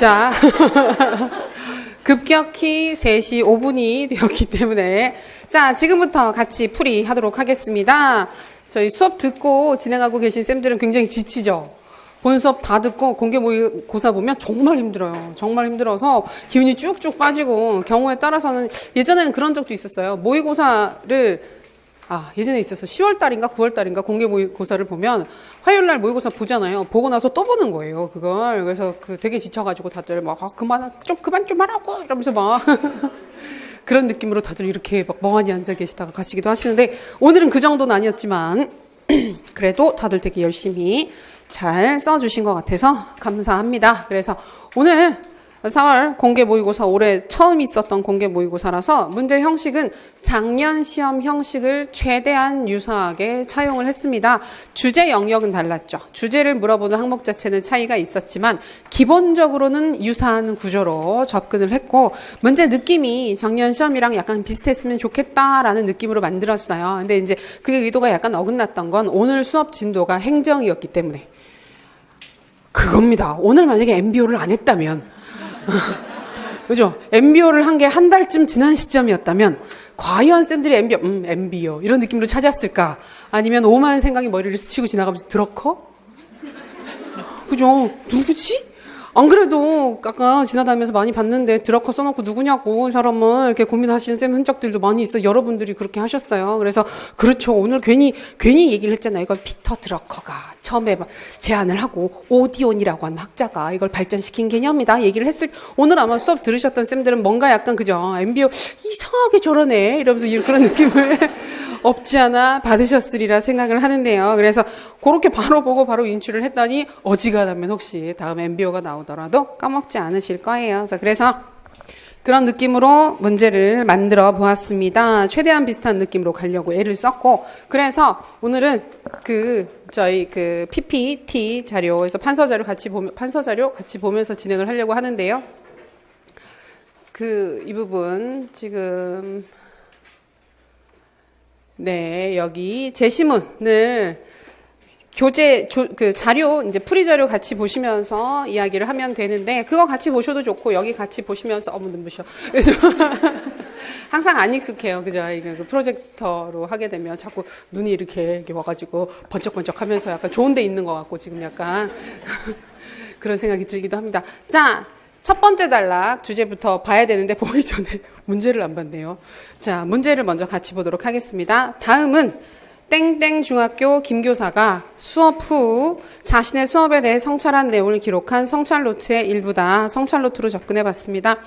자, 급격히 3시 5분이 되었기 때문에 자, 지금부터 같이 풀이하도록 하겠습니다. 저희 수업 듣고 진행하고 계신 쌤들은 굉장히 지치죠? 본 수업 다 듣고 공개 모의고사 보면 정말 힘들어요. 정말 힘들어서 기운이 쭉쭉 빠지고 경우에 따라서는 예전에는 그런 적도 있었어요. 모의고사를 예전에 있었어. 10월달인가 9월달인가 공개 모의고사를 보면 화요일날 모의고사 보잖아요. 보고 나서 또 보는 거예요. 그걸. 그래서 되게 지쳐가지고 다들 막 그만 좀 하라고 이러면서 막 그런 느낌으로 다들 이렇게 막 멍하니 앉아 계시다가 가시기도 하시는데 오늘은 그 정도는 아니었지만 그래도 다들 되게 열심히 잘 써주신 것 같아서 감사합니다. 그래서 오늘 4월 공개 모의고사 올해 처음 있었던 공개 모의고사라서 문제 형식은 작년 시험 형식을 최대한 유사하게 차용을 했습니다. 주제 영역은 달랐죠. 주제를 물어보는 항목 자체는 차이가 있었지만 기본적으로는 유사한 구조로 접근을 했고 문제 느낌이 작년 시험이랑 약간 비슷했으면 좋겠다라는 느낌으로 만들었어요. 근데 이제 그 의도가 약간 어긋났던 건 오늘 수업 진도가 행정이었기 때문에 그겁니다. 오늘 만약에 MBO를 안 했다면 그죠? MBO를 한 게 한 달쯤 지난 시점이었다면 과연 쌤들이 MBO 이런 느낌으로 찾았을까? 아니면 오만 생각이 머리를 스치고 지나가면서 드러커? 그죠? 누구지? 안 그래도 아까 지나다니면서 많이 봤는데 드러커 써놓고 누구냐고 이 사람은 이렇게 고민하시는 쌤 흔적들도 많이 있어. 여러분들이 그렇게 하셨어요. 그래서 그렇죠. 오늘 괜히 얘기를 했잖아요. 이건 피터 드러커가 처음에 제안을 하고 오디온이라고 하는 학자가 이걸 발전시킨 개념이다. 얘기를 했을 오늘 아마 수업 들으셨던 쌤들은 뭔가 약간 그죠? MBO 이상하게 저러네 이러면서 그런 느낌을 없지 않아 받으셨으리라 생각을 하는데요. 그래서 그렇게 바로 보고 바로 인출을 했더니 어지간하면 혹시 다음 MBO가 나오더라도 까먹지 않으실 거예요. 그래서 그런 느낌으로 문제를 만들어 보았습니다. 최대한 비슷한 느낌으로 가려고 애를 썼고 그래서 오늘은 저희 PPT 자료에서 판서 자료 같이 보면서 진행을 하려고 하는데요. 이 부분 지금 네, 여기 제시문을 자료, 이제 풀이 자료 같이 보시면서 이야기를 하면 되는데, 그거 같이 보셔도 좋고, 여기 같이 보시면서, 눈부셔. 그래서, 항상 안 익숙해요. 그죠? 그 프로젝터로 하게 되면 자꾸 눈이 이렇게 와가지고 번쩍번쩍 하면서 약간 좋은 데 있는 것 같고, 지금 약간 그런 생각이 들기도 합니다. 자, 첫 번째 단락 주제부터 봐야 되는데 보기 전에 문제를 안 봤네요. 자, 문제를 먼저 같이 보도록 하겠습니다. 다음은 땡땡 중학교 김교사가 수업 후 자신의 수업에 대해 성찰한 내용을 기록한 성찰 노트의 일부다. 성찰 노트로 접근해 봤습니다.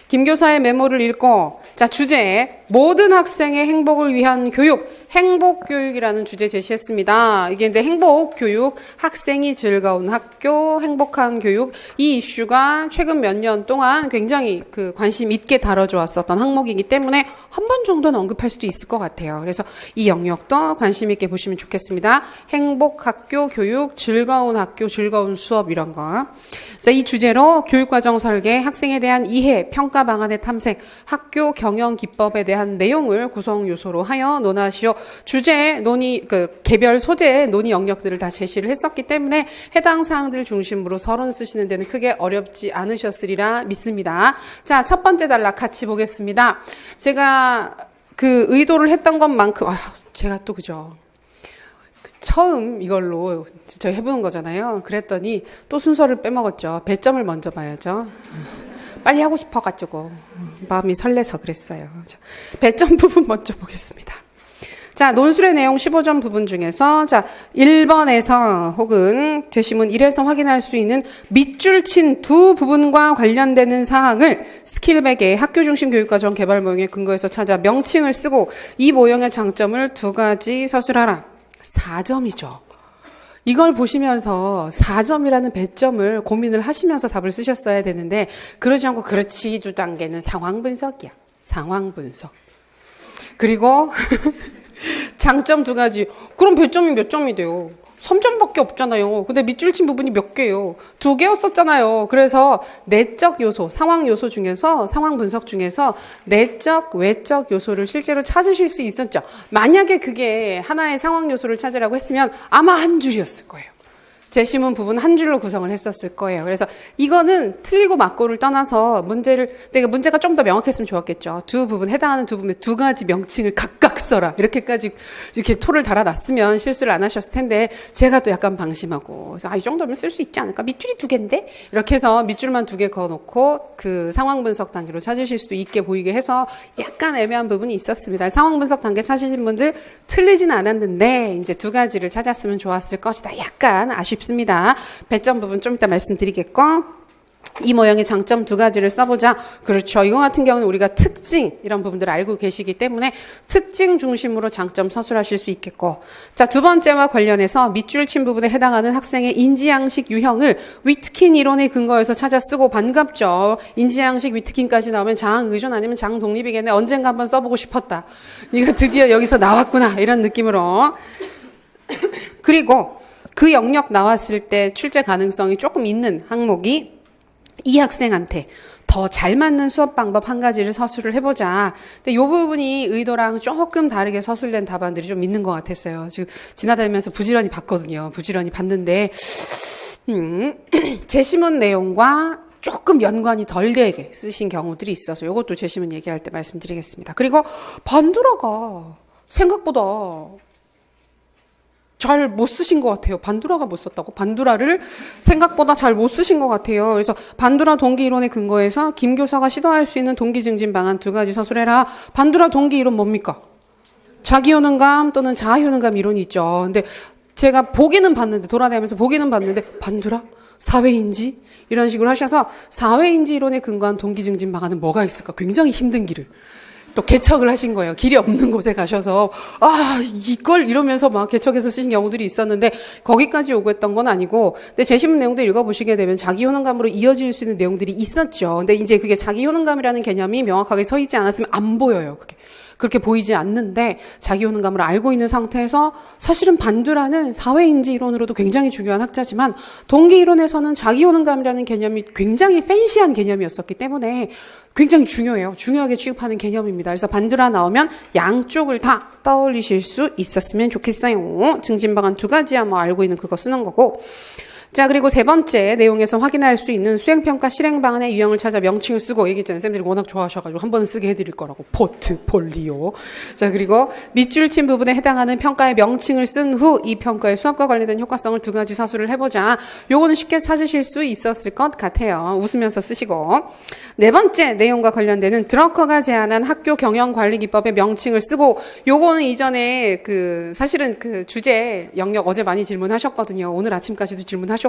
김교사의 메모를 읽고 자, 주제 모든 학생의 행복을 위한 교육, 행복교육이라는 주제 제시했습니다. 이게 근데 행복교육, 학생이 즐거운 학교, 행복한 교육 이 이슈가 최근 몇 년 동안 굉장히 관심 있게 다뤄져 왔었던 항목이기 때문에 한 번 정도는 언급할 수도 있을 것 같아요. 그래서 이 영역도 관심 있게 보시면 좋겠습니다. 행복학교 교육, 즐거운 학교, 즐거운 수업 이런 거. 자, 이 주제로 교육과정 설계, 학생에 대한 이해, 평가 방안의 탐색, 학교 경영 기법에 대한 내용을 구성 요소로 하여 논하시오. 주제, 개별 소재, 논의 영역들을 다 제시를 했었기 때문에 해당 사항들 중심으로 서론 쓰시는 데는 크게 어렵지 않으셨으리라 믿습니다. 자, 첫 번째 단락 같이 보겠습니다. 제가 의도를 했던 것만큼, 제가 또 그죠. 처음 이걸로 진짜 해보는 거잖아요. 그랬더니 또 순서를 빼먹었죠. 배점을 먼저 봐야죠. 빨리 하고 싶어가지고 마음이 설레서 그랬어요. 배점 부분 먼저 보겠습니다. 자, 논술의 내용 15점 부분 중에서 1번에서 혹은 제시문 1에서 확인할 수 있는 밑줄 친 두 부분과 관련되는 사항을 스킬백의 학교 중심 교육과정 개발 모형에 근거해서 찾아 명칭을 쓰고 이 모형의 장점을 2가지 서술하라. 4점이죠. 이걸 보시면서 4점이라는 배점을 고민을 하시면서 답을 쓰셨어야 되는데 그러지 않고 그렇지 2단계는 상황 분석이야. 상황 분석. 그리고 장점 2가지. 그럼 배점이 몇 점이 돼요? 3점밖에 없잖아요. 근데 밑줄 친 부분이 몇 개예요? 2개였었잖아요. 그래서 내적 요소, 상황 요소 중에서 상황 분석 중에서 내적, 외적 요소를 실제로 찾으실 수 있었죠. 만약에 그게 하나의 상황 요소를 찾으라고 했으면 아마 한 줄이었을 거예요. 제시문 부분 한 줄로 구성을 했었을 거예요. 그래서 이거는 틀리고 맞고를 떠나서 문제가 좀 더 명확했으면 좋았겠죠. 해당하는 두 부분에 두 가지 명칭을 각각 써라. 이렇게까지 이렇게 토를 달아놨으면 실수를 안 하셨을 텐데, 제가 또 약간 방심하고, 그래서 이 정도면 쓸 수 있지 않을까? 밑줄이 2개인데? 이렇게 해서 밑줄만 2개 그어놓고 그 상황 분석 단계로 찾으실 수도 있게 보이게 해서 약간 애매한 부분이 있었습니다. 상황 분석 단계 찾으신 분들 틀리진 않았는데, 이제 2가지를 찾았으면 좋았을 것이다. 약간 아쉽습니다. 배점 부분 좀 이따 말씀드리겠고, 이 모형의 장점 2가지를 써보자. 그렇죠. 이거 같은 경우는 우리가 특징, 이런 부분들을 알고 계시기 때문에 특징 중심으로 장점 서술하실 수 있겠고. 자, 2번째와 관련해서 밑줄 친 부분에 해당하는 학생의 인지양식 유형을 위트킨 이론에 근거해서 찾아 쓰고, 반갑죠. 인지양식 위트킨까지 나오면 장의존 아니면 장독립이겠네. 언젠가 한번 써보고 싶었다. 이거 드디어 여기서 나왔구나. 이런 느낌으로. 그리고 그 영역 나왔을 때 출제 가능성이 조금 있는 항목이 이 학생한테 더 잘 맞는 수업 방법 한 가지를 서술을 해보자. 근데 이 부분이 의도랑 조금 다르게 서술된 답안들이 좀 있는 것 같았어요. 지금 지나다니면서 부지런히 봤거든요. 부지런히 봤는데 제시문 내용과 조금 연관이 덜 되게 쓰신 경우들이 있어서 이것도 제시문 얘기할 때 말씀드리겠습니다. 그리고 반두라가 생각보다 잘 못 쓰신 것 같아요. 반두라가 못 썼다고? 반두라를 생각보다 잘 못 쓰신 것 같아요. 그래서 반두라 동기 이론에 근거해서 김 교사가 시도할 수 있는 동기 증진 방안 2가지 서술해라. 반두라 동기 이론 뭡니까? 자기 효능감 또는 자아 효능감 이론이 있죠. 근데 제가 보기는 봤는데, 돌아다니면서 보기는 봤는데, 반두라? 사회인지? 이런 식으로 하셔서 사회인지 이론에 근거한 동기 증진 방안은 뭐가 있을까? 굉장히 힘든 길을 또 개척을 하신 거예요. 길이 없는 곳에 가셔서 이걸 이러면서 막 개척해서 쓰신 경우들이 있었는데, 거기까지 요구했던 건 아니고, 근데 제시문 내용도 읽어보시게 되면 자기 효능감으로 이어질 수 있는 내용들이 있었죠. 근데 이제 그게 자기 효능감이라는 개념이 명확하게 서 있지 않았으면 안 보여요. 그렇게 보이지 않는데, 자기 효능감을 알고 있는 상태에서 사실은 반두라는 사회인지 이론으로도 굉장히 중요한 학자지만 동기 이론에서는 자기 효능감이라는 개념이 굉장히 팬시한 개념이었었기 때문에 굉장히 중요해요. 중요하게 취급하는 개념입니다. 그래서 반두라 나오면 양쪽을 다 떠올리실 수 있었으면 좋겠어요. 증진방안 2가지야 뭐 알고 있는 그거 쓰는 거고. 자, 그리고 3번째 내용에서 확인할 수 있는 수행평가 실행방안의 유형을 찾아 명칭을 쓰고, 얘기했잖아요. 쌤들이 워낙 좋아하셔가지고 한 번은 쓰게 해드릴 거라고. 포트폴리오. 자, 그리고 밑줄 친 부분에 해당하는 평가의 명칭을 쓴 후 이 평가의 수업과 관련된 효과성을 2가지 서술을 해보자. 요거는 쉽게 찾으실 수 있었을 것 같아요. 웃으면서 쓰시고. 4번째 내용과 관련되는 드러커가 제안한 학교 경영관리기법의 명칭을 쓰고, 요거는 이전에 사실은 주제 영역 어제 많이 질문하셨거든요. 오늘 아침까지도 질문하셨고,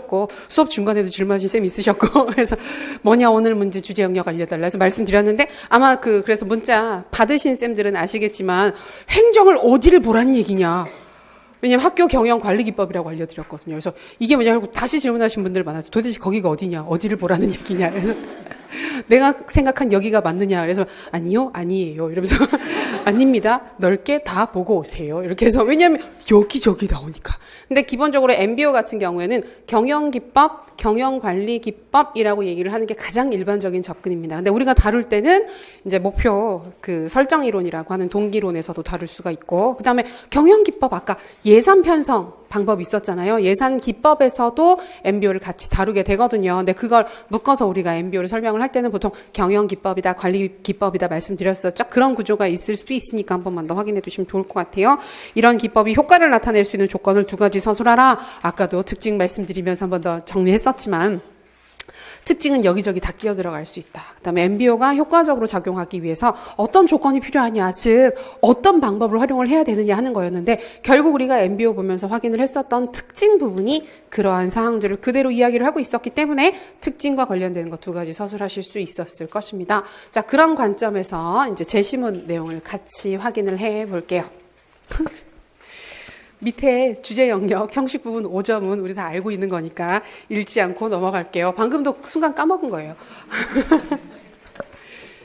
수업 중간에도 질문하신 쌤 있으셨고, 그래서 뭐냐 오늘 문제 주제 영역 알려달라 해서 말씀드렸는데, 아마 그래서 문자 받으신 쌤들은 아시겠지만 행정을 어디를 보란 얘기냐. 왜냐면 학교 경영 관리 기법이라고 알려드렸거든요. 그래서 이게 뭐냐고 다시 질문하신 분들 많아서 도대체 거기가 어디냐, 어디를 보라는 얘기냐. 그래서 내가 생각한 여기가 맞느냐. 그래서 아니요, 아니에요. 이러면서 아닙니다. 넓게 다 보고 오세요. 이렇게 해서, 왜냐하면 여기저기 나오니까. 근데 기본적으로 MBO 같은 경우에는 경영기법, 경영관리기법이라고 얘기를 하는 게 가장 일반적인 접근입니다. 근데 우리가 다룰 때는 이제 목표 설정이론이라고 하는 동기론에서도 다룰 수가 있고, 그 다음에 경영기법, 아까 예산 편성 방법 있었잖아요. 예산 기법에서도 MBO를 같이 다루게 되거든요. 근데 그걸 묶어서 우리가 MBO를 설명을 할 때는 보통 경영기법이다, 관리기법이다 말씀드렸었죠. 그런 구조가 있을 수도 있으니까 한 번만 더 확인해 두시면 좋을 것 같아요. 이런 기법이 효과를 나타낼 수 있는 조건을 2가지 서술하라. 아까도 특징 말씀드리면서 한 번 더 정리했었지만, 특징은 여기저기 다 끼어 들어갈 수 있다. 그다음에 MBO가 효과적으로 작용하기 위해서 어떤 조건이 필요하냐, 즉 어떤 방법을 활용을 해야 되느냐 하는 거였는데, 결국 우리가 MBO 보면서 확인을 했었던 특징 부분이 그러한 사항들을 그대로 이야기를 하고 있었기 때문에 특징과 관련되는 것 2가지 서술하실 수 있었을 것입니다. 자, 그런 관점에서 이제 제시문 내용을 같이 확인을 해 볼게요. 밑에 주제 영역 형식 부분 5점은 우리 다 알고 있는 거니까 읽지 않고 넘어갈게요. 방금도 순간 까먹은 거예요.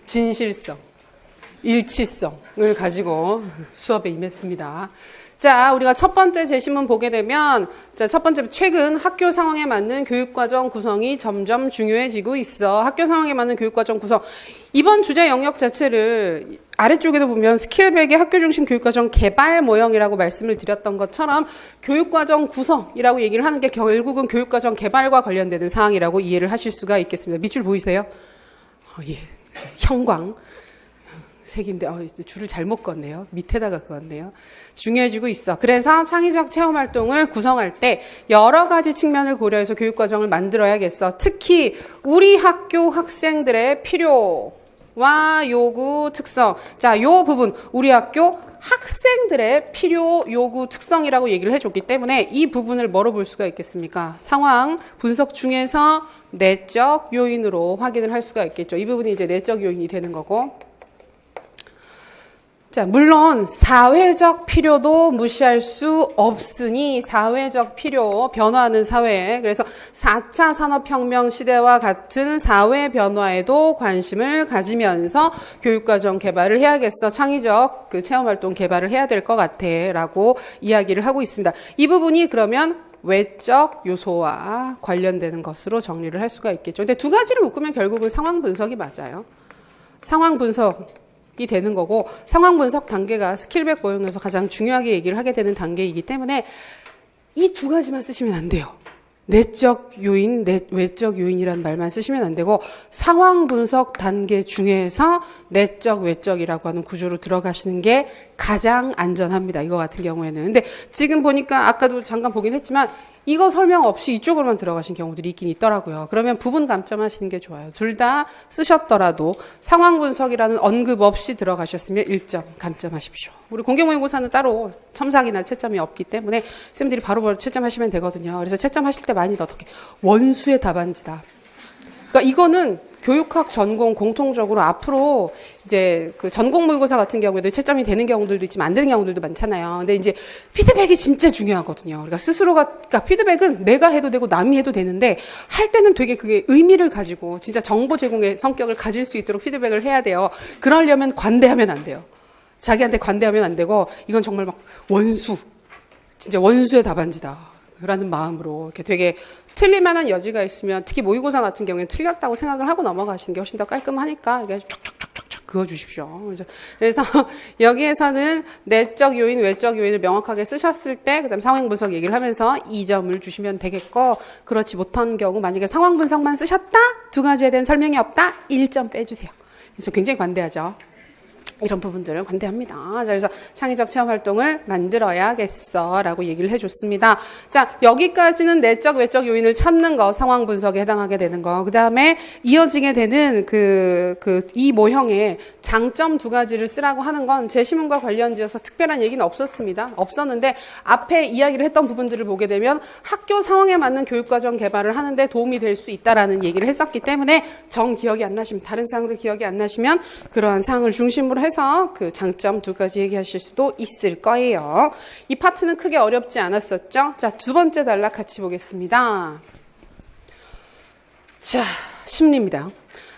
진실성, 일치성을 가지고 수업에 임했습니다. 자, 우리가 첫 번째 제시문 보게 되면, 자, 첫 번째, 최근 학교 상황에 맞는 교육과정 구성이 점점 중요해지고 있어. 학교 상황에 맞는 교육과정 구성. 이번 주제 영역 자체를 아래쪽에도 보면 스킬백의 학교중심 교육과정 개발 모형이라고 말씀을 드렸던 것처럼 교육과정 구성이라고 얘기를 하는 게 결국은 교육과정 개발과 관련되는 사항이라고 이해를 하실 수가 있겠습니다. 밑줄 보이세요? 예, 형광 색인데 줄을 잘못 껐네요. 밑에다가 그었네요. 중요해지고 있어. 그래서 창의적 체험활동을 구성할 때 여러 가지 측면을 고려해서 교육과정을 만들어야겠어. 특히 우리 학교 학생들의 필요와 요구, 특성. 자, 요 부분 우리 학교 학생들의 필요, 요구, 특성이라고 얘기를 해줬기 때문에 이 부분을 뭐로 볼 수가 있겠습니까? 상황 분석 중에서 내적 요인으로 확인을 할 수가 있겠죠. 이 부분이 이제 내적 요인이 되는 거고. 자, 물론 사회적 필요도 무시할 수 없으니 사회적 필요, 변화하는 사회, 그래서 4차 산업혁명 시대와 같은 사회 변화에도 관심을 가지면서 교육과정 개발을 해야겠어. 창의적 그 체험활동 개발을 해야 될 것 같아 라고 이야기를 하고 있습니다. 이 부분이 그러면 외적 요소와 관련되는 것으로 정리를 할 수가 있겠죠. 근데 두 가지를 묶으면 결국은 상황 분석이 맞아요. 상황 분석 이 되는 거고 상황 분석 단계가 스킬백 모형에서 가장 중요하게 얘기를 하게 되는 단계이기 때문에 이 두 가지만 쓰시면 안 돼요. 내적 요인, 외적 요인이라는 말만 쓰시면 안 되고 상황 분석 단계 중에서 내적, 외적이라고 하는 구조로 들어가시는 게 가장 안전합니다. 이거 같은 경우에는. 근데 지금 보니까 아까도 잠깐 보긴 했지만 이거 설명 없이 이쪽으로만 들어가신 경우들이 있긴 있더라고요. 그러면 부분 감점하시는 게 좋아요. 둘 다 쓰셨더라도 상황 분석이라는 언급 없이 들어가셨으면 1점 감점하십시오. 우리 공개모의고사는 따로 첨삭이나 채점이 없기 때문에 쌤들이 바로바로 채점하시면 되거든요. 그래서 채점하실 때 많이 어떻게 원수의 답안지다. 그러니까 이거는 교육학 전공 공통적으로 앞으로 이제 그 전공 모의고사 같은 경우에도 채점이 되는 경우들도 있지만 안 되는 경우들도 많잖아요. 근데 이제 피드백이 진짜 중요하거든요. 그러니까 스스로가, 그러니까 피드백은 내가 해도 되고 남이 해도 되는데 할 때는 되게 그게 의미를 가지고 진짜 정보 제공의 성격을 가질 수 있도록 피드백을 해야 돼요. 그러려면 관대하면 안 돼요. 자기한테 관대하면 안 되고 이건 정말 막 원수, 진짜 원수의 답안지다. 라는 마음으로 이렇게 되게 틀릴 만한 여지가 있으면 특히 모의고사 같은 경우에는 틀렸다고 생각을 하고 넘어가시는 게 훨씬 더 깔끔하니까 이게 촉촉촉촉촉 그어주십시오. 그래서 여기에서는 내적 요인, 외적 요인을 명확하게 쓰셨을 때 그다음 상황 분석 얘기를 하면서 2점을 주시면 되겠고 그렇지 못한 경우 만약에 상황 분석만 쓰셨다? 두 가지에 대한 설명이 없다? 1점 빼주세요. 그래서 굉장히 관대하죠. 이런 부분들을 관대합니다. 자, 그래서 창의적 체험활동을 만들어야겠어 라고 얘기를 해줬습니다. 자, 여기까지는 내적, 외적 요인을 찾는 거, 상황 분석에 해당하게 되는 거. 그 다음에 이어지게 되는 이 모형에 장점 두 가지를 쓰라고 하는 건 제시문과 관련지어서 특별한 얘기는 없었는데 앞에 이야기를 했던 부분들을 보게 되면 학교 상황에 맞는 교육과정 개발을 하는데 도움이 될 수 있다라는 얘기를 했었기 때문에 기억이 안 나시면, 다른 사항들 기억이 안 나시면 그러한 사항을 중심으로 해서 그 장점 두 가지 얘기하실 수도 있을 거예요. 이 파트는 크게 어렵지 않았었죠? 자, 두 번째 단락 같이 보겠습니다. 자, 심리입니다.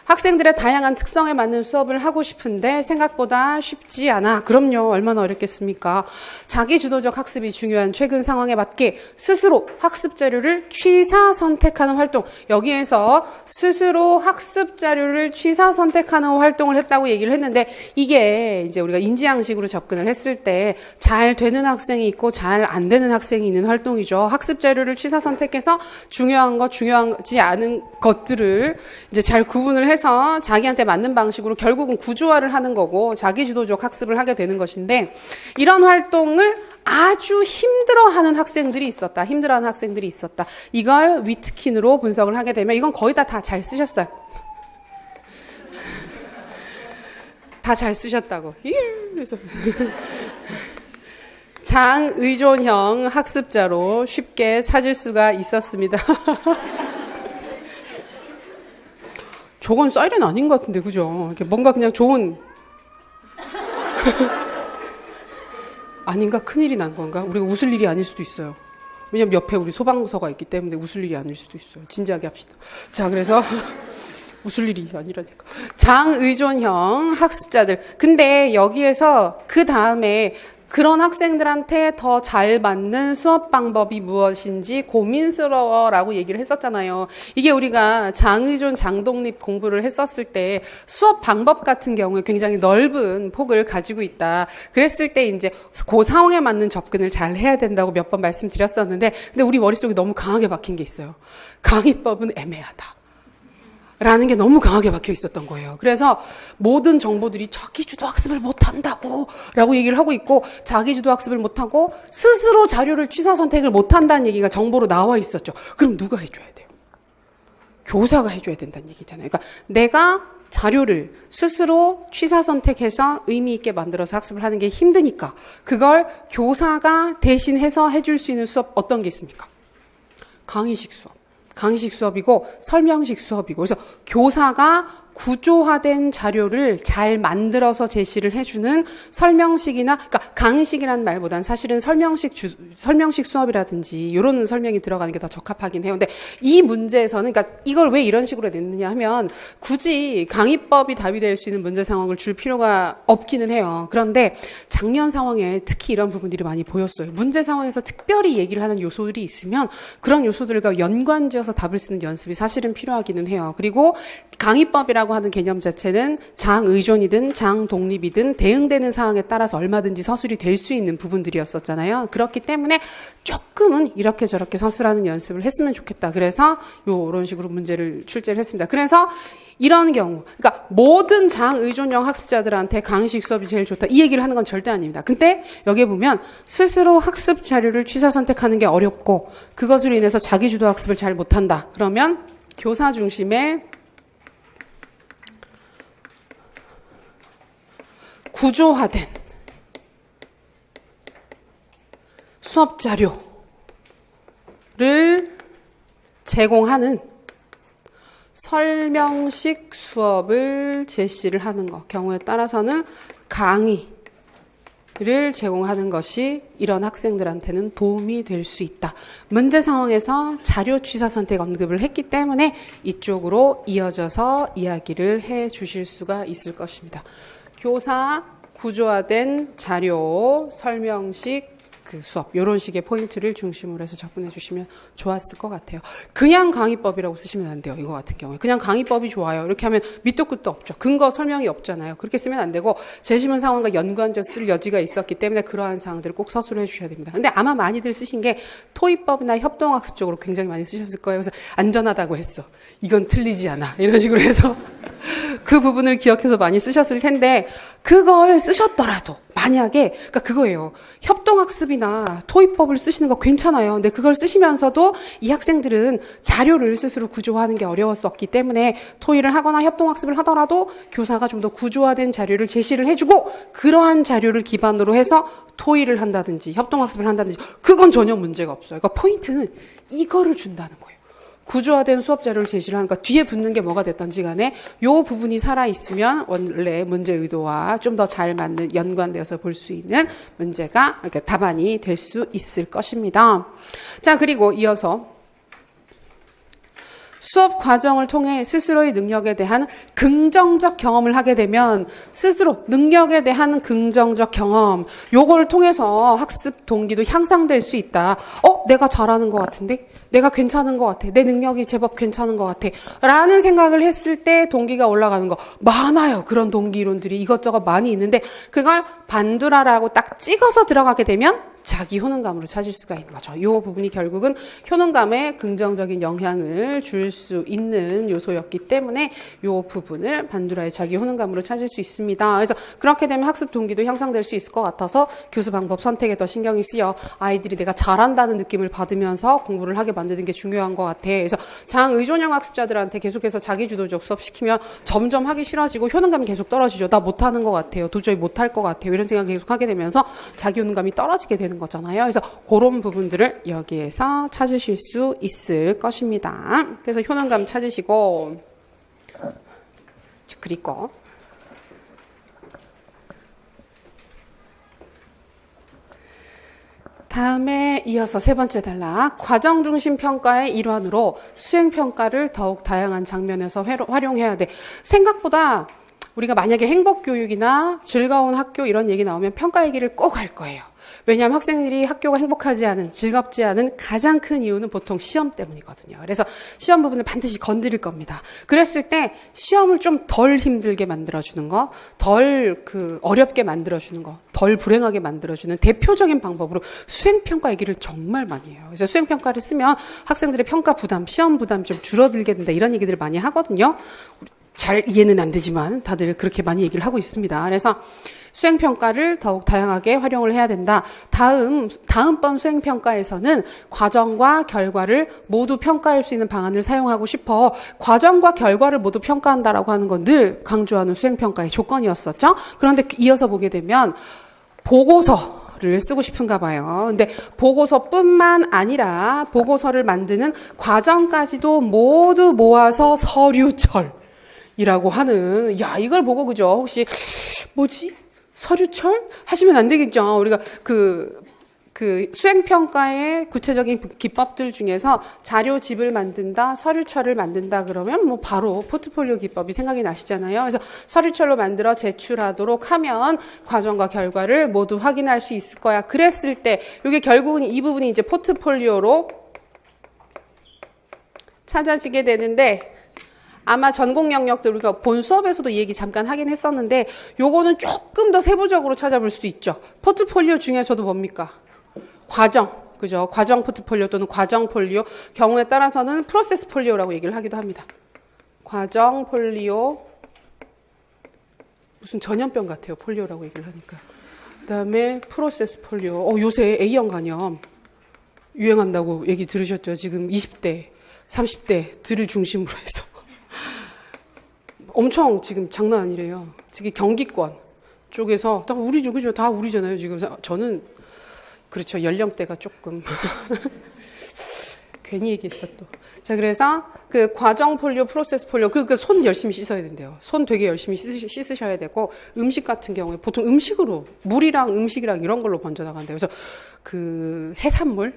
학생들의 다양한 특성에 맞는 수업을 하고 싶은데 생각보다 쉽지 않아. 그럼요. 얼마나 어렵겠습니까? 자기주도적 학습이 중요한 최근 상황에 맞게 스스로 학습 자료를 취사 선택하는 활동. 여기에서 스스로 학습 자료를 취사 선택하는 활동을 했다고 얘기를 했는데 이게 이제 우리가 인지양식으로 접근을 했을 때 잘 되는 학생이 있고 잘 안 되는 학생이 있는 활동이죠. 학습 자료를 취사 선택해서 중요한 것, 중요하지 않은 것들을 이제 잘 구분을 해서 자기한테 맞는 방식으로 결국은 구조화를 하는 거고 자기주도적 학습을 하게 되는 것인데 이런 활동을 아주 힘들어하는 학생들이 있었다. 힘들어하는 학생들이 있었다. 이걸 위트킨으로 분석을 하게 되면 이건 거의 다 잘 쓰셨어요. 다 잘 쓰셨다고. 그래서 장의존형 학습자로 쉽게 찾을 수가 있었습니다. 저건 사이렌 아닌 것 같은데, 그죠? 이렇게 뭔가 그냥 좋은. 아닌가? 큰일이 난 건가? 우리가 웃을 일이 아닐 수도 있어요. 왜냐면 옆에 우리 소방서가 있기 때문에 웃을 일이 아닐 수도 있어요. 진지하게 합시다. 자, 그래서. 웃을 일이 아니라니까. 장의존형 학습자들. 근데 여기에서 그 다음에 그런 학생들한테 더 잘 맞는 수업 방법이 무엇인지 고민스러워라고 얘기를 했었잖아요. 이게 우리가 장의존, 장독립 공부를 했었을 때 수업 방법 같은 경우에 굉장히 넓은 폭을 가지고 있다. 그랬을 때 이제 그 상황에 맞는 접근을 잘 해야 된다고 몇 번 말씀드렸었는데, 근데 우리 머릿속에 너무 강하게 박힌 게 있어요. 강의법은 애매하다. 라는 게 너무 강하게 박혀 있었던 거예요. 그래서 모든 정보들이 자기주도 학습을 못한다고 라고 얘기를 하고 있고, 자기주도 학습을 못하고 스스로 자료를 취사 선택을 못한다는 얘기가 정보로 나와 있었죠. 그럼 누가 해줘야 돼요? 교사가 해줘야 된다는 얘기잖아요. 그러니까 내가 자료를 스스로 취사 선택해서 의미 있게 만들어서 학습을 하는 게 힘드니까 그걸 교사가 대신해서 해줄 수 있는 수업 어떤 게 있습니까? 강의식 수업. 강의식 수업이고 설명식 수업이고, 그래서 교사가 구조화된 자료를 잘 만들어서 제시를 해주는 설명식이나, 그러니까 강의식이라는 말보다는 사실은 설명식 수업이라든지 이런 설명이 들어가는 게 더 적합하긴 해요. 근데 이 문제에서는, 그러니까 이걸 왜 이런 식으로 냈느냐 하면 굳이 강의법이 답이 될 수 있는 문제 상황을 줄 필요가 없기는 해요. 그런데 작년 상황에 특히 이런 부분들이 많이 보였어요. 문제 상황에서 특별히 얘기를 하는 요소들이 있으면 그런 요소들과 연관지어서 답을 쓰는 연습이 사실은 필요하기는 해요. 그리고 강의법이라고 하는 개념 자체는 장의존이든 장독립이든 대응되는 상황에 따라서 얼마든지 서술이 될 수 있는 부분들이었었잖아요. 그렇기 때문에 조금은 이렇게 저렇게 서술하는 연습을 했으면 좋겠다. 그래서 이런 식으로 문제를 출제를 했습니다. 그래서 이런 경우, 그러니까 모든 장의존형 학습자들한테 강의식 수업이 제일 좋다, 이 얘기를 하는 건 절대 아닙니다. 근데 여기에 보면 스스로 학습 자료를 취사 선택하는 게 어렵고 그것으로 인해서 자기주도 학습을 잘 못한다. 그러면 교사 중심의 구조화된 수업 자료를 제공하는 설명식 수업을 제시를 하는 것, 경우에 따라서는 강의를 제공하는 것이 이런 학생들한테는 도움이 될 수 있다. 문제 상황에서 자료 취사 선택 언급을 했기 때문에 이쪽으로 이어져서 이야기를 해 주실 수가 있을 것입니다. 교사 구조화된 자료 설명식 그 수업, 이런 식의 포인트를 중심으로 해서 접근해 주시면 좋았을 것 같아요. 그냥 강의법이라고 쓰시면 안 돼요. 이거 같은 경우에 그냥 강의법이 좋아요, 이렇게 하면 밑도 끝도 없죠. 근거 설명이 없잖아요. 그렇게 쓰면 안 되고 제시문 상황과 연관져 쓸 여지가 있었기 때문에 그러한 사항들을 꼭 서술을 해주셔야 됩니다. 근데 아마 많이들 쓰신 게 토익법이나 협동학습 쪽으로 굉장히 많이 쓰셨을 거예요. 그래서 안전하다고 했어, 이건 틀리지 않아, 이런 식으로 해서 그 부분을 기억해서 많이 쓰셨을 텐데, 그걸 쓰셨더라도 만약에, 그러니까 그거예요. 협동학습이나 토익법을 쓰시는 거 괜찮아요. 근데 그걸 쓰시면서도 이 학생들은 자료를 스스로 구조화하는 게 어려웠었기 때문에 토의를 하거나 협동학습을 하더라도 교사가 좀 더 구조화된 자료를 제시를 해주고 그러한 자료를 기반으로 해서 토의를 한다든지 협동학습을 한다든지, 그건 전혀 문제가 없어요. 그러니까 포인트는 이거를 준다는 거예요. 구조화된 수업 자료를 제시를 하니까 뒤에 붙는 게 뭐가 됐던지 간에 이 부분이 살아있으면 원래 문제 의도와 좀 더 잘 맞는, 연관되어서 볼 수 있는 문제가, 그러니까 답안이 될 수 있을 것입니다. 자, 그리고 이어서 수업 과정을 통해 스스로의 능력에 대한 긍정적 경험을 하게 되면, 스스로 능력에 대한 긍정적 경험, 요걸 통해서 학습 동기도 향상될 수 있다. 내가 잘하는 것 같은데? 내가 괜찮은 것 같아. 내 능력이 제법 괜찮은 것 같아. 라는 생각을 했을 때 동기가 올라가는 거 많아요. 그런 동기 이론들이 이것저것 많이 있는데, 그걸 반두라라고 딱 찍어서 들어가게 되면 자기 효능감으로 찾을 수가 있는 거죠. 이 부분이 결국은 효능감에 긍정적인 영향을 줄 수 있는 요소였기 때문에 이 부분을 반두라의 자기 효능감으로 찾을 수 있습니다. 그래서 그렇게 되면 학습 동기도 향상될 수 있을 것 같아서 교수 방법 선택에 더 신경이 쓰여 아이들이 내가 잘한다는 느낌을 받으면서 공부를 하게 만드는 게 중요한 것 같아. 그래서 장의존형 학습자들한테 계속해서 자기주도적 수업 시키면 점점 하기 싫어지고 효능감이 계속 떨어지죠. 나 못하는 것 같아요. 도저히 못할 것 같아요. 이런 생각을 계속 하게 되면서 자기 효능감이 떨어지게 되는 거잖아요. 그래서 그런 부분들을 여기에서 찾으실 수 있을 것입니다. 그래서 효능감 찾으시고, 그리고 다음에 이어서 세 번째 단락, 과정중심 평가의 일환으로 수행평가를 더욱 다양한 장면에서 활용해야 돼. 생각보다 우리가 만약에 행복교육이나 즐거운 학교 이런 얘기 나오면 평가 얘기를 꼭 할 거예요. 왜냐하면 학생들이 학교가 행복하지 않은, 즐겁지 않은 가장 큰 이유는 보통 시험 때문이거든요. 그래서 시험 부분을 반드시 건드릴 겁니다. 그랬을 때 시험을 좀 덜 힘들게 만들어주는 거, 덜 어렵게 만들어주는 거, 덜 불행하게 만들어주는 대표적인 방법으로 수행평가 얘기를 정말 많이 해요. 그래서 수행평가를 쓰면 학생들의 평가 부담, 시험 부담 좀 줄어들게 된다 이런 얘기들을 많이 하거든요. 잘 이해는 안 되지만 다들 그렇게 많이 얘기를 하고 있습니다. 그래서 수행평가를 더욱 다양하게 활용을 해야 된다. 다음번 수행평가에서는 과정과 결과를 모두 평가할 수 있는 방안을 사용하고 싶어. 과정과 결과를 모두 평가한다라고 하는 건 늘 강조하는 수행평가의 조건이었었죠. 그런데 이어서 보게 되면 보고서를 쓰고 싶은가 봐요. 근데 보고서뿐만 아니라 보고서를 만드는 과정까지도 모두 모아서 서류철이라고 하는, 야, 이걸 보고 그죠? 혹시 뭐지? 서류철? 하시면 안 되겠죠. 우리가 수행평가의 구체적인 기법들 중에서 자료집을 만든다, 서류철을 만든다 그러면 뭐 바로 포트폴리오 기법이 생각이 나시잖아요. 그래서 서류철로 만들어 제출하도록 하면 과정과 결과를 모두 확인할 수 있을 거야. 그랬을 때 이게 결국은 이 부분이 이제 포트폴리오로 찾아지게 되는데, 아마 전공 영역들 우리가 본 수업에서도 이 얘기 잠깐 하긴 했었는데 요거는 조금 더 세부적으로 찾아볼 수도 있죠. 포트폴리오 중에서도 뭡니까? 과정, 그죠? 과정 포트폴리오 또는 과정 폴리오, 경우에 따라서는 프로세스 폴리오라고 얘기를 하기도 합니다. 과정 폴리오, 무슨 전염병 같아요. 폴리오라고 얘기를 하니까. 그다음에 프로세스 폴리오. 요새 A형 간염 유행한다고 얘기 들으셨죠? 지금 20대, 30대들을 중심으로 해서. 엄청 지금 장난 아니래요. 특히 경기권 쪽에서 다 우리죠, 그죠? 다 우리잖아요. 지금 저는 그렇죠. 연령대가 조금 괜히 얘기했어 또. 자, 그래서 그 과정 폴리오, 프로세스 폴리오, 손 열심히 씻어야 된대요. 손 되게 열심히 씻으셔야 되고, 음식 같은 경우에 보통 음식으로 물이랑 음식이랑 이런 걸로 번져 나간대요. 그래서 그 해산물,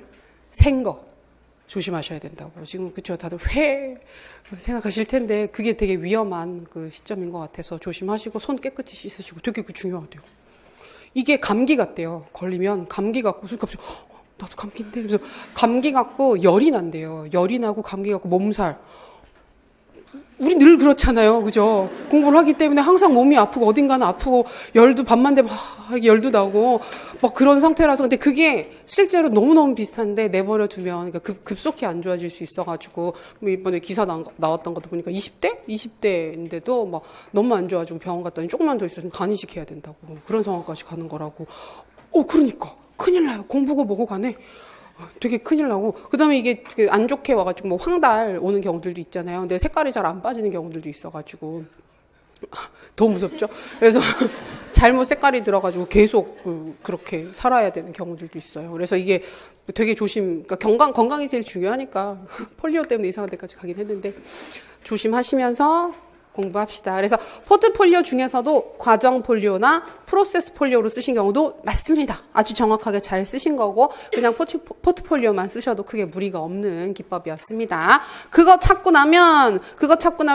생거 조심하셔야 된다고. 지금 그쵸, 다들 회 생각하실 텐데 그게 되게 위험한 그 시점인 것 같아서 조심하시고 손 깨끗이 씻으시고, 되게 중요하대요. 이게 감기 같대요. 걸리면 감기 같고, 갑자기 나도 감기인데, 그래서 감기 같고 열이 난대요. 열이 나고 감기 같고 몸살. 우리 늘 그렇잖아요. 그죠? 공부를 하기 때문에 항상 몸이 아프고 어딘가는 아프고 열도 밤만 되면 열도 나고 막 그런 상태라서. 근데 그게 실제로 너무너무 비슷한데 내버려 두면 그러니까 급속히 안 좋아질 수 있어가지고, 이번에 기사 나왔던 것도 보니까 20대인데도 막 너무 안 좋아지고 병원 갔더니 조금만 더 있었으면 간이식 해야 된다고, 그런 상황까지 가는 거라고. 그러니까 큰일 나요. 공부고 뭐고 간에 되게 큰일 나고, 그 다음에 이게 안 좋게 와가지고 뭐 황달 오는 경우들도 있잖아요. 근데 색깔이 잘 안 빠지는 경우들도 있어가지고 더 무섭죠. 그래서 잘못 색깔이 들어가지고 계속 그렇게 살아야 되는 경우들도 있어요. 그래서 이게 되게 그러니까 건강이 제일 중요하니까 폴리오 때문에 이상한 데까지 가긴 했는데 조심하시면서 공부합시다. 그래서 포트폴리오 중에서도 과정 폴리오나 프로세스 폴리오로 쓰신 경우도 맞습니다. 아주 정확하게 잘 쓰신 거고, 그냥 포트폴리오만 쓰셔도 크게 무리가 없는 기법이었습니다. 그거 찾고 나면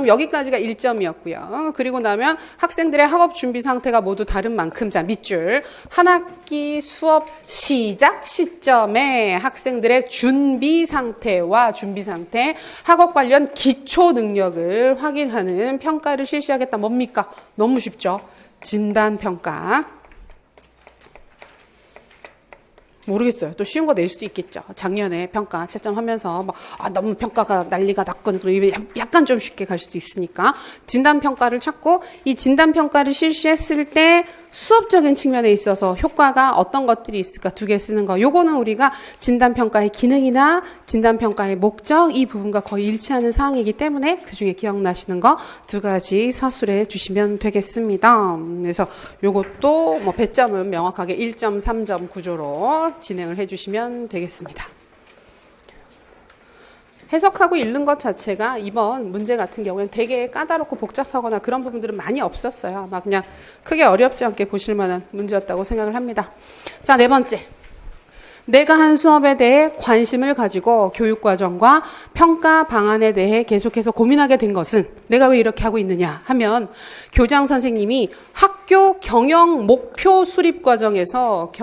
여기까지가 1점이었고요. 그리고 나면 학생들의 학업 준비 상태가 모두 다른 만큼, 자, 밑줄. 한 학기 수업 시작 시점에 학생들의 준비 상태, 학업 관련 기초 능력을 확인하는 평가를 실시하겠다. 뭡니까? 너무 쉽죠? 진단평가. 모르겠어요. 또 쉬운 거 낼 수도 있겠죠. 작년에 평가 채점하면서 너무 평가가 난리가 났건, 약간 좀 쉽게 갈 수도 있으니까 진단평가를 찾고, 이 진단평가를 실시했을 때 수업적인 측면에 있어서 효과가 어떤 것들이 있을까 2개 쓰는 거. 요거는 우리가 진단평가의 기능이나 진단평가의 목적, 이 부분과 거의 일치하는 사항이기 때문에 그중에 기억나시는 거 2가지 서술해 주시면 되겠습니다. 그래서 요것도 배점은 명확하게 1점, 3점 구조로 진행을 해주시면 되겠습니다. 해석하고 읽는 것 자체가 이번 문제 같은 경우에는 되게 까다롭고 복잡하거나 그런 부분들은 많이 없었어요. 아마 그냥 크게 어렵지 않게 보실 만한 문제였다고 생각을 합니다. 자, 4번째. 내가 한 수업에 대해 관심을 가지고 교육과정과 평가 방안에 대해 계속해서 고민하게 된 것은 내가 왜 이렇게 하고 있느냐 하면 교장 선생님이 학교 경영 목표 수립 과정에서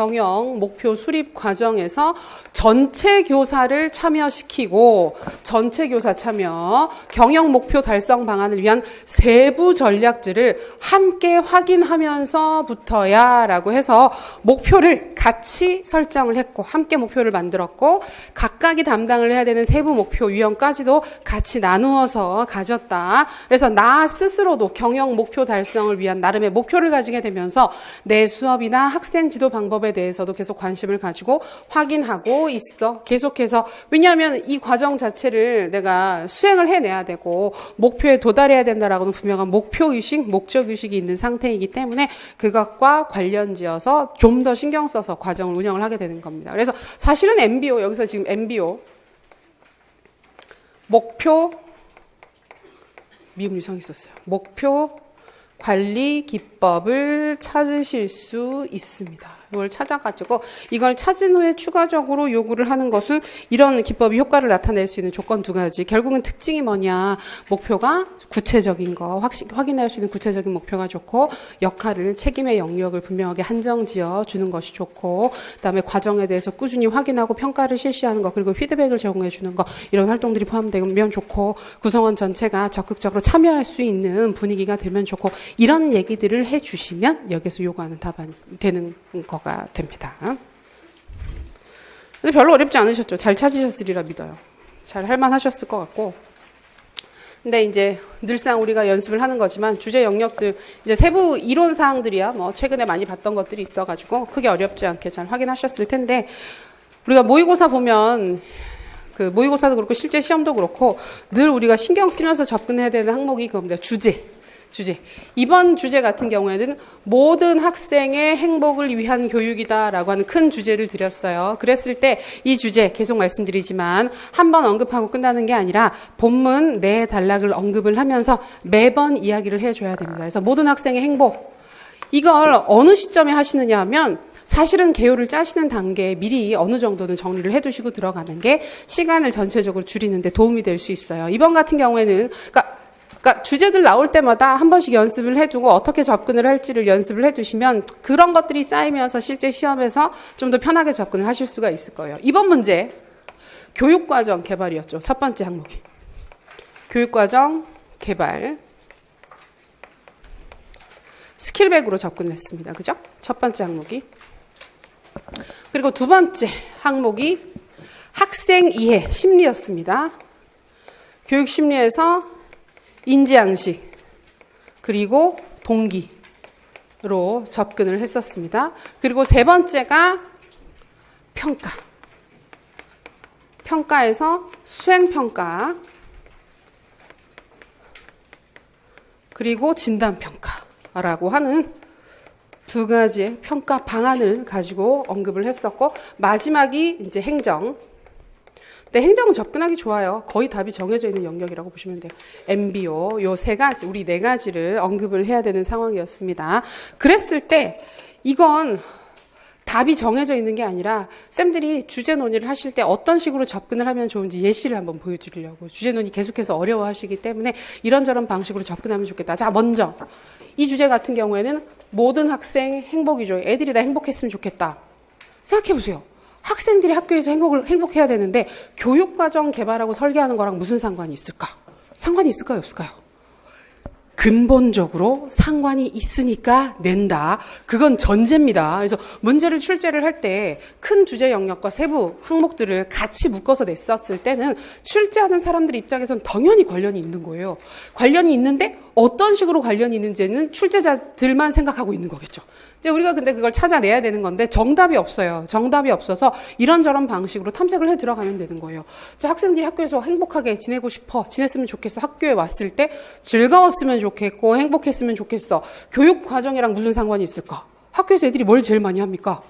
전체 교사를 참여시키고 전체 교사 참여, 경영 목표 달성 방안을 위한 세부 전략들을 함께 확인하면서부터야 라고 해서 목표를 같이 설정을 했고 함께 목표를 만들었고 각각이 담당을 해야 되는 세부 목표 유형까지도 같이 나누어서 가졌다. 그래서 나 스스로도 경영 목표 달성을 위한 나름의 목표를 가지게 되면서 내 수업이나 학생 지도 방법에 대해서도 계속 관심을 가지고 확인하고 있어. 계속해서. 왜냐하면 이 과정 자체를 내가 수행을 해내야 되고 목표에 도달해야 된다라고는 분명한 목표의식, 목적의식이 있는 상태이기 때문에 그것과 관련지어서 좀 더 신경 써서 과정을 운영을 하게 되는 겁니다. 그래서 사실은 MBO, 여기서 지금 MBO, 목표, 미음 이상했었어요. 목표 관리 기법을 찾으실 수 있습니다. 이걸 찾아가지고 이걸 찾은 후에 추가적으로 요구를 하는 것은 이런 기법이 효과를 나타낼 수 있는 조건 두 가지. 결국은 특징이 뭐냐. 목표가 구체적인 거, 확인할 수 있는 구체적인 목표가 좋고 역할을, 책임의 영역을 분명하게 한정지어 주는 것이 좋고 그다음에 과정에 대해서 꾸준히 확인하고 평가를 실시하는 거 그리고 피드백을 제공해 주는 거 이런 활동들이 포함되면 좋고 구성원 전체가 적극적으로 참여할 수 있는 분위기가 되면 좋고 이런 얘기들을 해주시면 여기서 요구하는 답안이 되는 거가 됩니다. 근데 별로 어렵지 않으셨죠? 잘 찾으셨으리라 믿어요. 잘 할만하셨을 것 같고. 근데 이제 늘상 우리가 연습을 하는 거지만 주제 영역들 이제 세부 이론 사항들이야 뭐 최근에 많이 봤던 것들이 있어가지고 크게 어렵지 않게 잘 확인하셨을 텐데 우리가 모의고사 보면 그 모의고사도 그렇고 실제 시험도 그렇고 늘 우리가 신경 쓰면서 접근해야 되는 항목이 그겁니다. 주제. 이번 주제 같은 경우에는 모든 학생의 행복을 위한 교육이다라고 하는 큰 주제를 드렸어요. 그랬을 때 이 주제 계속 말씀드리지만 한 번 언급하고 끝나는 게 아니라 본문 내 단락을 언급을 하면서 매번 이야기를 해줘야 됩니다. 그래서 모든 학생의 행복 이걸 어느 시점에 하시느냐 하면 사실은 개요를 짜시는 단계에 미리 어느 정도는 정리를 해두시고 들어가는 게 시간을 전체적으로 줄이는 데 도움이 될 수 있어요. 이번 같은 경우에는 그러니까 주제들 나올 때마다 한 번씩 연습을 해두고 어떻게 접근을 할지를 연습을 해두시면 그런 것들이 쌓이면서 실제 시험에서 좀 더 편하게 접근을 하실 수가 있을 거예요. 이번 문제 교육과정 개발이었죠. 첫 번째 항목이. 교육과정 개발. 스킬백으로 접근을 했습니다. 그죠? 첫 번째 항목이. 그리고 두 번째 항목이 학생 이해 심리였습니다. 교육 심리에서 인지양식 그리고 동기로 접근을 했었습니다. 그리고 세 번째가 평가. 평가에서 수행평가 그리고 진단평가라고 하는 두 가지의 평가 방안을 가지고 언급을 했었고 마지막이 이제 행정. 근데 행정은 접근하기 좋아요. 거의 답이 정해져 있는 영역이라고 보시면 돼요. MBO 요 세 가지, 우리 네 가지를 언급을 해야 되는 상황이었습니다. 그랬을 때 이건 답이 정해져 있는 게 아니라 쌤들이 주제 논의를 하실 때 어떤 식으로 접근을 하면 좋은지 예시를 한번 보여드리려고. 주제 논의 계속해서 어려워하시기 때문에 이런저런 방식으로 접근하면 좋겠다. 자, 먼저 이 주제 같은 경우에는 모든 학생 행복이죠. 애들이 다 행복했으면 좋겠다. 생각해보세요. 학생들이 학교에서 행복해야 되는데 교육과정 개발하고 설계하는 거랑 무슨 상관이 있을까? 상관이 있을까요? 없을까요? 근본적으로 상관이 있으니까 낸다. 그건 전제입니다. 그래서 문제를 출제를 할 때 큰 주제 영역과 세부 항목들을 같이 묶어서 냈었을 때는 출제하는 사람들 입장에서는 당연히 관련이 있는 거예요. 관련이 있는데 어떤 식으로 관련이 있는지는 출제자들만 생각하고 있는 거겠죠. 이제 우리가 근데 그걸 찾아내야 되는 건데 정답이 없어요. 정답이 없어서 이런저런 방식으로 탐색을 해 들어가면 되는 거예요. 학생들이 학교에서 행복하게 지내고 싶어. 지냈으면 좋겠어. 학교에 왔을 때 즐거웠으면 좋겠고 행복했으면 좋겠어. 교육 과정이랑 무슨 상관이 있을까? 학교에서 애들이 뭘 제일 많이 합니까?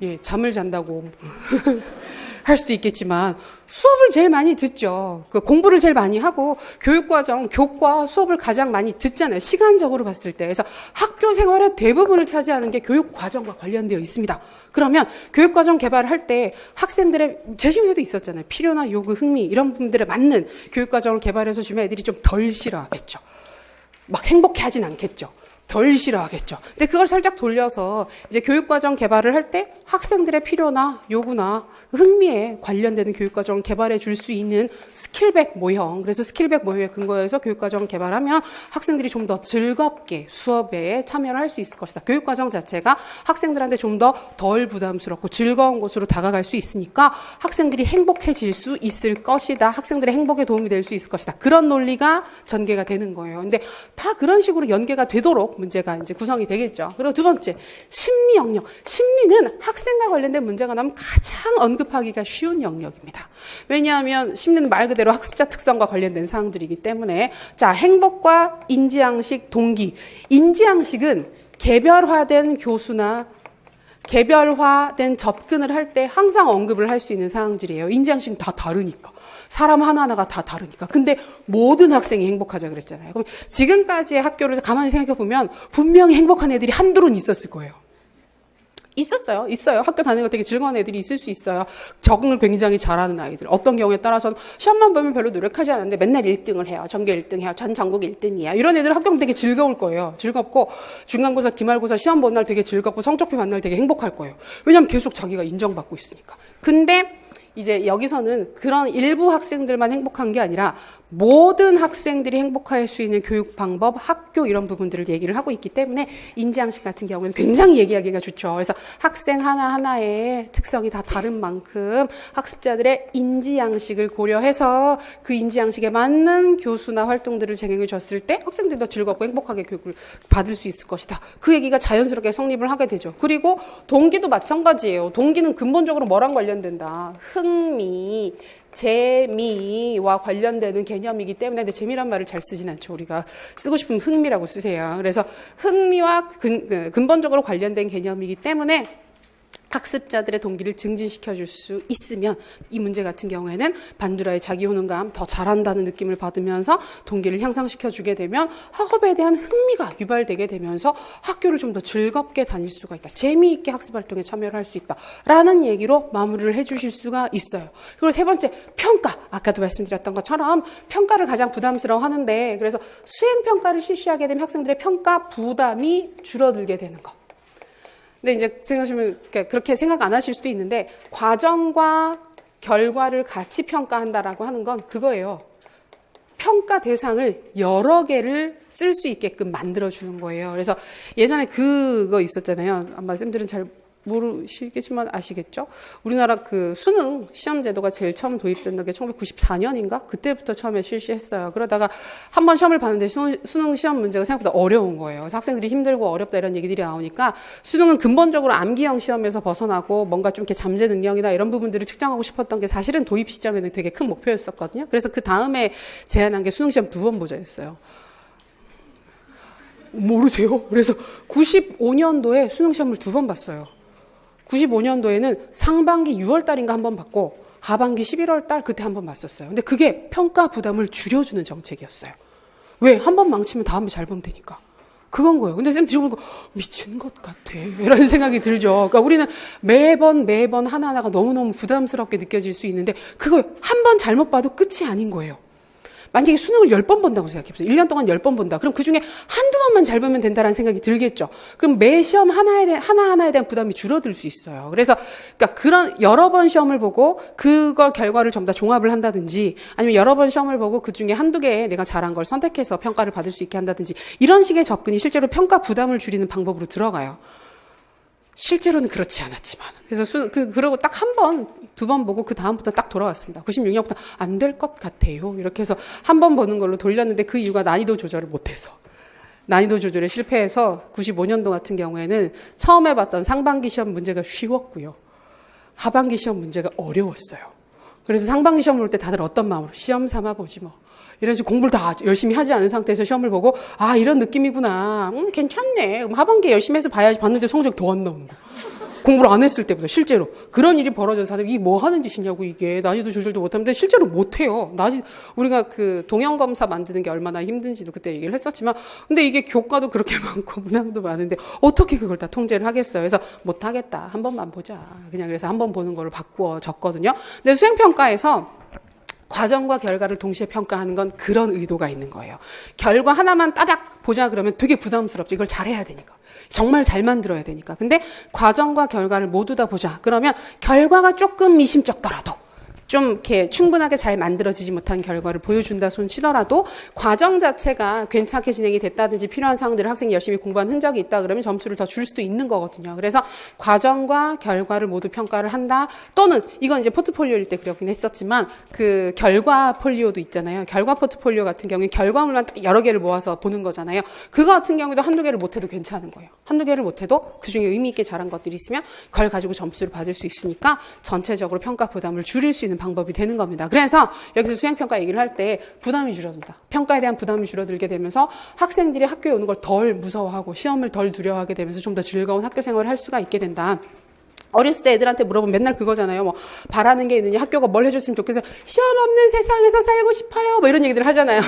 예, 잠을 잔다고 할 수도 있겠지만 수업을 제일 많이 듣죠. 그 공부를 제일 많이 하고 교육과정, 교과 수업을 가장 많이 듣잖아요. 시간적으로 봤을 때. 그래서 학교 생활의 대부분을 차지하는 게 교육과정과 관련되어 있습니다. 그러면 교육과정 개발을 할 때 학생들의 제시문에도 있었잖아요. 필요나 요구, 흥미 이런 부분들에 맞는 교육과정을 개발해서 주면 애들이 좀 덜 싫어하겠죠. 막 행복해하진 않겠죠. 덜 싫어하겠죠. 근데 그걸 살짝 돌려서 이제 교육과정 개발을 할 때 학생들의 필요나 요구나 흥미에 관련되는 교육과정을 개발해 줄 수 있는 스킬백 모형. 그래서 스킬백 모형에 근거해서 교육과정을 개발하면 학생들이 좀 더 즐겁게 수업에 참여를 할 수 있을 것이다. 교육과정 자체가 학생들한테 좀 더 덜 부담스럽고 즐거운 곳으로 다가갈 수 있으니까 학생들이 행복해질 수 있을 것이다. 학생들의 행복에 도움이 될 수 있을 것이다. 그런 논리가 전개가 되는 거예요. 근데 다 그런 식으로 연계가 되도록 문제가 이제 구성이 되겠죠. 그리고 두 번째, 심리 영역. 심리는 학생과 관련된 문제가 나면 가장 언급하기가 쉬운 영역입니다. 왜냐하면 심리는 말 그대로 학습자 특성과 관련된 사항들이기 때문에 자, 행복과 인지양식, 동기. 인지양식은 개별화된 교수나 개별화된 접근을 할 때 항상 언급을 할 수 있는 사항들이에요. 인지양식은 다 다르니까. 사람 하나하나가 다 다르니까. 근데 모든 학생이 행복하자 그랬잖아요. 그럼 지금까지의 학교를 가만히 생각해 보면 분명히 행복한 애들이 한둘은 있었을 거예요. 있어요. 학교 다니는 거 되게 즐거운 애들이 있을 수 있어요. 적응을 굉장히 잘하는 아이들. 어떤 경우에 따라서는 시험만 보면 별로 노력하지 않는데 맨날 1등을 해요. 전교 1등 해요. 전 전국 1등이야. 이런 애들 학교 되게 즐거울 거예요. 즐겁고 중간고사, 기말고사 시험 본 날 되게 즐겁고 성적표 받는 날 되게 행복할 거예요. 왜냐하면 계속 자기가 인정받고 있으니까. 근데 이제 여기서는 그런 일부 학생들만 행복한 게 아니라 모든 학생들이 행복할 수 있는 교육 방법, 학교 이런 부분들을 얘기를 하고 있기 때문에 인지양식 같은 경우에는 굉장히 얘기하기가 좋죠. 그래서 학생 하나하나의 특성이 다 다른 만큼 학습자들의 인지양식을 고려해서 그 인지양식에 맞는 교수나 활동들을 진행해 줬을 때 학생들이 더 즐겁고 행복하게 교육을 받을 수 있을 것이다. 그 얘기가 자연스럽게 성립을 하게 되죠. 그리고 동기도 마찬가지예요. 동기는 근본적으로 뭐랑 관련된다? 흥미, 재미와 관련되는 개념이기 때문에 근데 재미란 말을 잘 쓰진 않죠. 우리가 쓰고 싶으면 흥미라고 쓰세요. 그래서 흥미와 근본적으로 관련된 개념이기 때문에 학습자들의 동기를 증진시켜 줄 수 있으면 이 문제 같은 경우에는 반두라의 자기 효능감 더 잘한다는 느낌을 받으면서 동기를 향상시켜 주게 되면 학업에 대한 흥미가 유발되게 되면서 학교를 좀 더 즐겁게 다닐 수가 있다. 재미있게 학습활동에 참여를 할 수 있다라는 얘기로 마무리를 해 주실 수가 있어요. 그리고 세 번째, 평가. 아까도 말씀드렸던 것처럼 평가를 가장 부담스러워 하는데 그래서 수행평가를 실시하게 되면 학생들의 평가 부담이 줄어들게 되는 거. 근데 이제 생각하시면 그렇게 생각 안 하실 수도 있는데 과정과 결과를 같이 평가한다라고 하는 건 그거예요. 평가 대상을 여러 개를 쓸 수 있게끔 만들어주는 거예요. 그래서 예전에 그거 있었잖아요. 아마 쌤들은 잘 모르시겠지만 아시겠죠? 우리나라 그 수능 시험 제도가 제일 처음 도입된 게 1994년인가? 그때부터 처음에 실시했어요. 그러다가 한 번 시험을 봤는데 수능 시험 문제가 생각보다 어려운 거예요. 그래서 학생들이 힘들고 어렵다 이런 얘기들이 나오니까 수능은 근본적으로 암기형 시험에서 벗어나고 뭔가 좀 이렇게 잠재 능력이나 이런 부분들을 측정하고 싶었던 게 사실은 도입 시점에는 되게 큰 목표였었거든요. 그래서 그 다음에 제안한 게 수능 시험 2번 보자였어요. 모르세요? 그래서 95년도에 수능 시험을 2번 봤어요. 95년도에는 상반기 6월 달인가 한 번 받고 하반기 11월 달 그때 한 번 봤었어요. 근데 그게 평가 부담을 줄여주는 정책이었어요. 왜? 한 번 망치면 다음에 잘 보면 되니까. 그건 거예요. 근데 쌤 지금 보니까 미친 것 같아. 이런 생각이 들죠. 그러니까 우리는 매번 하나하나가 너무너무 부담스럽게 느껴질 수 있는데 그거 한 번 잘못 봐도 끝이 아닌 거예요. 만약에 수능을 10번 본다고 생각해보세요. 1년 동안 10번 본다. 그럼 그 중에 한두 번만 잘 보면 된다는 생각이 들겠죠. 그럼 매 시험 하나하나에 대한 부담이 줄어들 수 있어요. 그래서, 그러니까 그런 여러 번 시험을 보고 그걸 결과를 전부 다 종합을 한다든지 아니면 여러 번 시험을 보고 그 중에 한두 개 내가 잘한 걸 선택해서 평가를 받을 수 있게 한다든지 이런 식의 접근이 실제로 평가 부담을 줄이는 방법으로 들어가요. 실제로는 그렇지 않았지만. 그래서 그러고 딱 한 번, 2번 보고 그 다음부터 딱 돌아왔습니다. 96년부터 안 될 것 같아요. 이렇게 해서 한 번 보는 걸로 돌렸는데 그 이유가 난이도 조절을 못해서. 난이도 조절에 실패해서 95년도 같은 경우에는 처음에 봤던 상반기 시험 문제가 쉬웠고요. 하반기 시험 문제가 어려웠어요. 그래서 상반기 시험 볼 때 다들 어떤 마음으로 시험 삼아 보지 뭐. 이런 식으로 공부를 다 열심히 하지 않은 상태에서 시험을 보고 아 이런 느낌이구나. 괜찮네. 그럼 하반기에 열심히 해서 봐야지 봤는데 성적 더 안 나오는 거. 공부를 안 했을 때보다 실제로 그런 일이 벌어져서 이게 뭐 하는 짓이냐고 이게 난이도 조절도 못하는데 실제로 못해요. 우리가 그 동형 검사 만드는 게 얼마나 힘든지도 그때 얘기를 했었지만 근데 이게 교과도 그렇게 많고 문항도 많은데 어떻게 그걸 다 통제를 하겠어요. 그래서 못하겠다. 한 번만 보자. 그냥 그래서 한 번 보는 거를 바꾸어 줬거든요. 근데 수행평가에서 과정과 결과를 동시에 평가하는 건 그런 의도가 있는 거예요. 결과 하나만 따닥 보자 그러면 되게 부담스럽죠. 이걸 잘해야 되니까. 정말 잘 만들어야 되니까. 근데 과정과 결과를 모두 다 보자. 그러면 결과가 조금 미심쩍더라도 좀 이렇게 충분하게 잘 만들어지지 못한 결과를 보여준다 손 치더라도 과정 자체가 괜찮게 진행이 됐다든지 필요한 사항들을 학생이 열심히 공부한 흔적이 있다 그러면 점수를 더 줄 수도 있는 거거든요. 그래서 과정과 결과를 모두 평가를 한다. 또는 이건 이제 포트폴리오일 때 그렇긴 했었지만 그 결과 폴리오도 있잖아요. 결과 포트폴리오 같은 경우에 결과물만 여러 개를 모아서 보는 거잖아요. 그거 같은 경우에도 한두 개를 못해도 괜찮은 거예요. 한두 개를 못해도 그중에 의미 있게 잘한 것들이 있으면 그걸 가지고 점수를 받을 수 있으니까 전체적으로 평가 부담을 줄일 수 있는 방법이 되는 겁니다. 그래서 여기서 수행평가 얘기를 할 때 부담이 줄어든다. 평가에 대한 부담이 줄어들게 되면서 학생들이 학교에 오는 걸 덜 무서워하고 시험을 덜 두려워하게 되면서 좀 더 즐거운 학교 생활을 할 수가 있게 된다. 어렸을 때 애들한테 물어보면 맨날 그거잖아요. 뭐 바라는 게 있느냐, 학교가 뭘 해줬으면 좋겠어요. 시험 없는 세상에서 살고 싶어요. 뭐 이런 얘기들 하잖아요.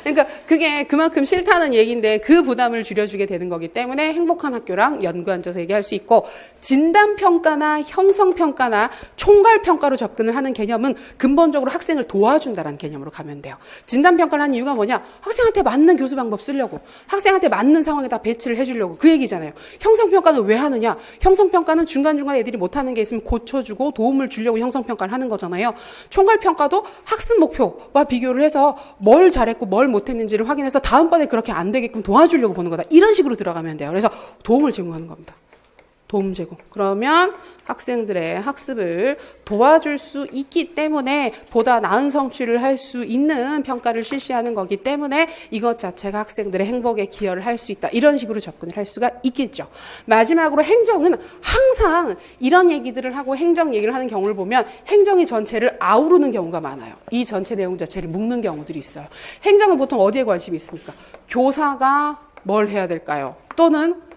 그러니까 그게 그만큼 싫다는 얘기인데 그 부담을 줄여주게 되는 거기 때문에 행복한 학교랑 연구앉아서 얘기할 수 있고 진단평가나 형성평가나 총괄평가로 접근을 하는 개념은 근본적으로 학생을 도와준다는 개념으로 가면 돼요. 진단평가를 하는 이유가 뭐냐? 학생한테 맞는 교수 방법 쓰려고 학생한테 맞는 상황에다 배치를 해주려고 그 얘기잖아요. 형성평가는 왜 하느냐? 형성평가는 중간중간에 애들이 못하는 게 있으면 고쳐주고 도움을 주려고 형성평가를 하는 거잖아요. 총괄평가도 학습 목표와 비교를 해서 뭘 잘했고 뭘 못했는지를 확인해서 다음번에 그렇게 안 되게끔 도와주려고 보는 거다. 이런 식으로 들어가면 돼요. 그래서 도움을 제공하는 겁니다. 도움 제공. 그러면 학생들의 학습을 도와줄 수 있기 때문에 보다 나은 성취를 할 수 있는 평가를 실시하는 거기 때문에 이것 자체가 학생들의 행복에 기여를 할 수 있다. 이런 식으로 접근을 할 수가 있겠죠. 마지막으로 행정은 항상 이런 얘기들을 하고 행정 얘기를 하는 경우를 보면 행정이 전체를 아우르는 경우가 많아요. 이 전체 내용 자체를 묶는 경우들이 있어요. 행정은 보통 어디에 관심이 있습니까? 교사가 뭘 해야 될까요? 또는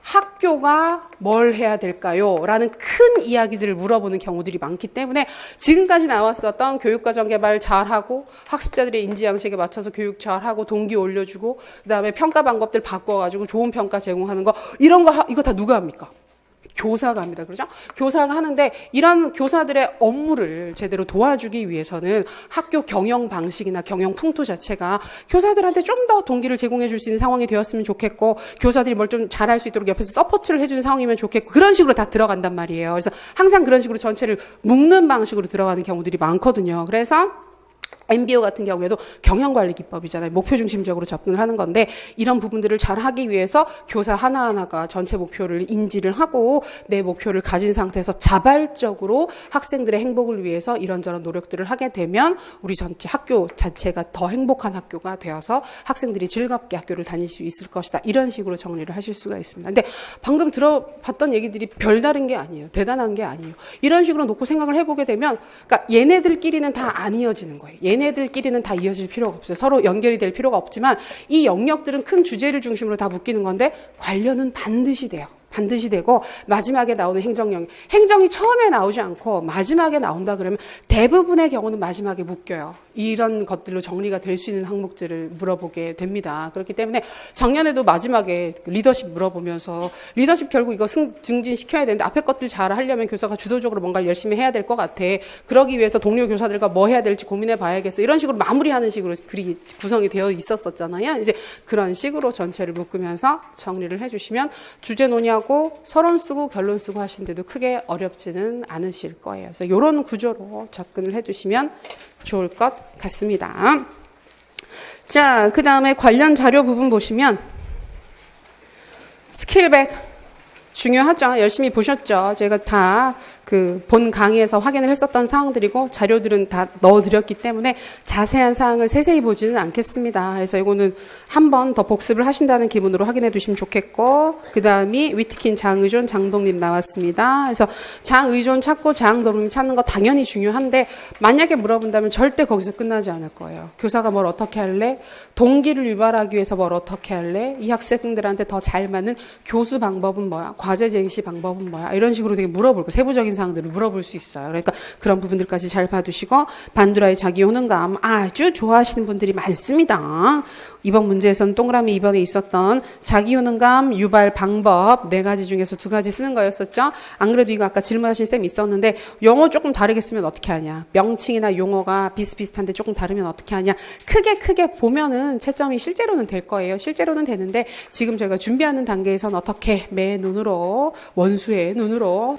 학교가 뭘 해야 될까요? 라는 큰 이야기들을 물어보는 경우들이 많기 때문에 지금까지 나왔었던 교육과정 개발 잘하고 학습자들의 인지양식에 맞춰서 교육 잘하고 동기 올려주고 그다음에 평가 방법들 바꿔가지고 좋은 평가 제공하는 거 이런 거 이거 다 누가 합니까? 교사가 합니다. 그렇죠? 교사가 하는데 이런 교사들의 업무를 제대로 도와주기 위해서는 학교 경영 방식이나 경영 풍토 자체가 교사들한테 좀 더 동기를 제공해 줄 수 있는 상황이 되었으면 좋겠고 교사들이 뭘 좀 잘할 수 있도록 옆에서 서포트를 해주는 상황이면 좋겠고 그런 식으로 다 들어간단 말이에요. 그래서 항상 그런 식으로 전체를 묶는 방식으로 들어가는 경우들이 많거든요. 그래서 MBO 같은 경우에도 경영관리기법이잖아요. 목표 중심적으로 접근을 하는 건데 이런 부분들을 잘 하기 위해서 교사 하나하나가 전체 목표를 인지를 하고 내 목표를 가진 상태에서 자발적으로 학생들의 행복을 위해서 이런저런 노력들을 하게 되면 우리 전체 학교 자체가 더 행복한 학교가 되어서 학생들이 즐겁게 학교를 다닐 수 있을 것이다. 이런 식으로 정리를 하실 수가 있습니다. 근데 방금 들어봤던 얘기들이 별다른 게 아니에요. 대단한 게 아니에요. 이런 식으로 놓고 생각을 해보게 되면 그러니까 얘네들끼리는 다 안 이어지는 거예요. 얘네들끼리는 다 이어질 필요가 없어요. 서로 연결이 될 필요가 없지만 이 영역들은 큰 주제를 중심으로 다 묶이는 건데 관련은 반드시 돼요. 반드시 되고 마지막에 나오는 행정이 처음에 나오지 않고 마지막에 나온다 그러면 대부분의 경우는 마지막에 묶여요. 이런 것들로 정리가 될 수 있는 항목들을 물어보게 됩니다. 그렇기 때문에 작년에도 마지막에 리더십 물어보면서 리더십 결국 이거 증진시켜야 되는데 앞에 것들 잘 하려면 교사가 주도적으로 뭔가 열심히 해야 될 것 같아. 그러기 위해서 동료 교사들과 뭐 해야 될지 고민해 봐야겠어. 이런 식으로 마무리하는 식으로 글이 구성이 되어 있었었잖아요. 이제 그런 식으로 전체를 묶으면서 정리를 해주시면 주제 논의하고 서론 쓰고 결론 쓰고 하시는데도 크게 어렵지는 않으실 거예요. 그래서 이런 구조로 접근을 해주시면 좋을 것 같습니다. 자, 그 다음에 관련 자료 부분 보시면 스킬백 중요하죠. 열심히 보셨죠. 제가 다 그 본 강의에서 확인을 했었던 사항들이고 자료들은 다 넣어드렸기 때문에 자세한 사항을 세세히 보지는 않겠습니다. 그래서 이거는 한 번 더 복습을 하신다는 기분으로 확인해 두시면 좋겠고 그 다음이 위트킨 장의존 장독립 나왔습니다. 그래서 장의존 찾고 장독립 찾는 거 당연히 중요한데 만약에 물어본다면 절대 거기서 끝나지 않을 거예요. 교사가 뭘 어떻게 할래? 동기를 유발하기 위해서 뭘 어떻게 할래? 이 학생들한테 더 잘 맞는 교수 방법은 뭐야? 과제 제시 방법은 뭐야? 이런 식으로 되게 물어볼 거, 세부적인 사항들을 물어볼 수 있어요. 그러니까 그런 부분들까지 잘 봐두시고, 반두라의 자기 효능감 아주 좋아하시는 분들이 많습니다. 이번 문제에서는 동그라미 2번에 있었던 자기 효능감 유발 방법 4가지 중에서 2가지 쓰는 거였었죠. 안 그래도 이거 아까 질문하신 쌤이 있었는데, 영어 조금 다르게 쓰면 어떻게 하냐? 명칭이나 용어가 비슷비슷한데 조금 다르면 어떻게 하냐? 크게 보면은 채점이 실제로는 될 거예요. 실제로는 되는데, 지금 저희가 준비하는 단계에서는 어떻게 매 눈으로, 원수의 눈으로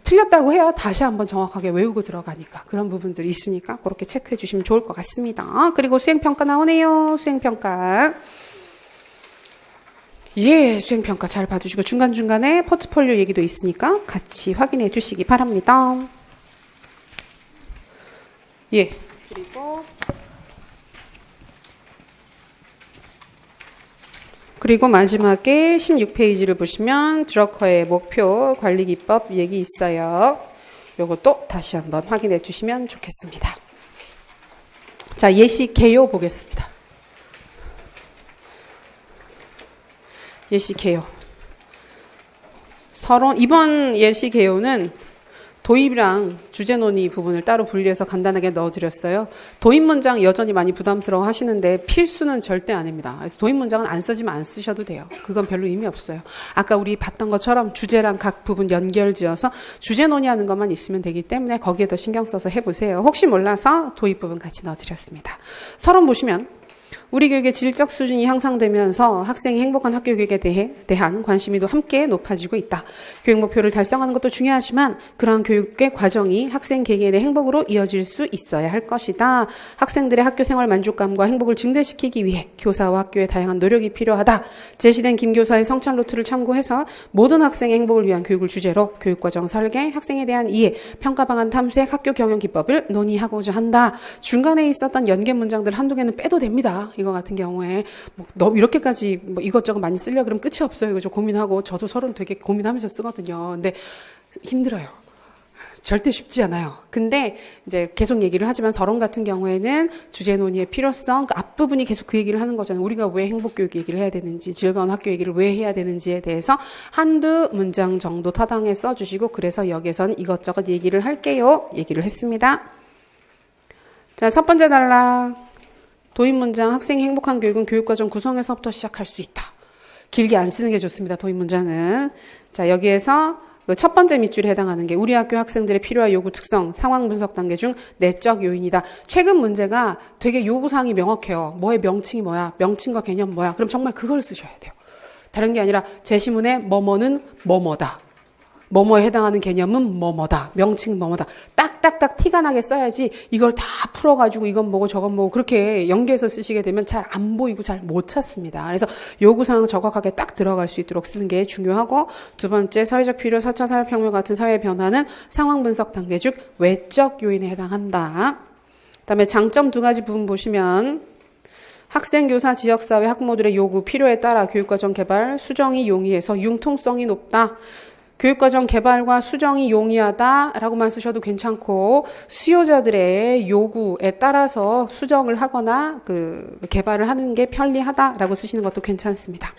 틀렸다고 해야 다시 한번 정확하게 외우고 들어가니까 그런 부분들이 있으니까 그렇게 체크해 주시면 좋을 것 같습니다. 그리고 수행평가 나오네요. 수행평가. 예, 수행평가 잘 봐주시고 중간중간에 포트폴리오 얘기도 있으니까 같이 확인해 주시기 바랍니다. 예, 그리고 마지막에 16페이지를 보시면 드러커의 목표 관리기법 얘기 있어요. 요것도 다시 한번 확인해 주시면 좋겠습니다. 자, 예시 개요 보겠습니다. 예시 개요. 서론, 이번 예시 개요는 도입이랑 주제 논의 부분을 따로 분리해서 간단하게 넣어드렸어요. 도입 문장 여전히 많이 부담스러워 하시는데 필수는 절대 아닙니다. 그래서 도입 문장은 안 써지면 안 쓰셔도 돼요. 그건 별로 의미 없어요. 아까 우리 봤던 것처럼 주제랑 각 부분 연결지어서 주제 논의하는 것만 있으면 되기 때문에 거기에 더 신경 써서 해보세요. 혹시 몰라서 도입 부분 같이 넣어드렸습니다. 서론 보시면 우리 교육의 질적 수준이 향상되면서 학생이 행복한 학교 교육에 대한 관심이도 함께 높아지고 있다. 교육 목표를 달성하는 것도 중요하지만 그러한 교육의 과정이 학생 개개인의 행복으로 이어질 수 있어야 할 것이다. 학생들의 학교 생활 만족감과 행복을 증대시키기 위해 교사와 학교의 다양한 노력이 필요하다. 제시된 김 교사의 성찰 노트를 참고해서 모든 학생의 행복을 위한 교육을 주제로 교육과정 설계, 학생에 대한 이해, 평가 방안 탐색, 학교 경영 기법을 논의하고자 한다. 중간에 있었던 연계 문장들 한두 개는 빼도 됩니다. 이거 같은 경우에 너 이렇게까지 이것저것 많이 쓰려 그러면 끝이 없어요. 이거 좀 고민하고 저도 서론 되게 고민하면서 쓰거든요. 근데 힘들어요. 절대 쉽지 않아요. 근데 이제 계속 얘기를 하지만 서론 같은 경우에는 주제 논의의 필요성, 그 앞부분이 계속 그 얘기를 하는 거잖아요. 우리가 왜 행복교육 얘기를 해야 되는지, 즐거운 학교 얘기를 왜 해야 되는지에 대해서 한두 문장 정도 타당해 써주시고, 그래서 여기에서는 이것저것 얘기를 할게요. 얘기를 했습니다. 자, 첫 번째 단락. 도입 문장, 학생이 행복한 교육은 교육과정 구성에서부터 시작할 수 있다. 길게 안 쓰는 게 좋습니다. 도입 문장은. 자, 여기에서 첫 번째 밑줄에 해당하는 게 우리 학교 학생들의 필요와 요구 특성, 상황 분석 단계 중 내적 요인이다. 최근 문제가 되게 요구사항이 명확해요. 뭐의 명칭이 뭐야? 명칭과 개념 뭐야? 그럼 정말 그걸 쓰셔야 돼요. 다른 게 아니라 제시문에 뭐뭐는 뭐뭐다. 뭐뭐에 해당하는 개념은 뭐뭐다. 명칭은 뭐뭐다. 딱딱딱 티가 나게 써야지 이걸 다 풀어가지고 이건 뭐고 저건 뭐고 그렇게 연계해서 쓰시게 되면 잘 안 보이고 잘 못 찾습니다. 그래서 요구사항 정확하게 딱 들어갈 수 있도록 쓰는 게 중요하고, 두 번째 사회적 필요, 4차 산업혁명 같은 사회 변화는 상황 분석 단계 중 외적 요인에 해당한다. 그다음에 장점 2가지 부분 보시면 학생, 교사, 지역사회, 학부모들의 요구, 필요에 따라 교육과정 개발, 수정이 용이해서 융통성이 높다. 교육과정 개발과 수정이 용이하다라고만 쓰셔도 괜찮고, 수요자들의 요구에 따라서 수정을 하거나 개발을 하는 게 편리하다라고 쓰시는 것도 괜찮습니다.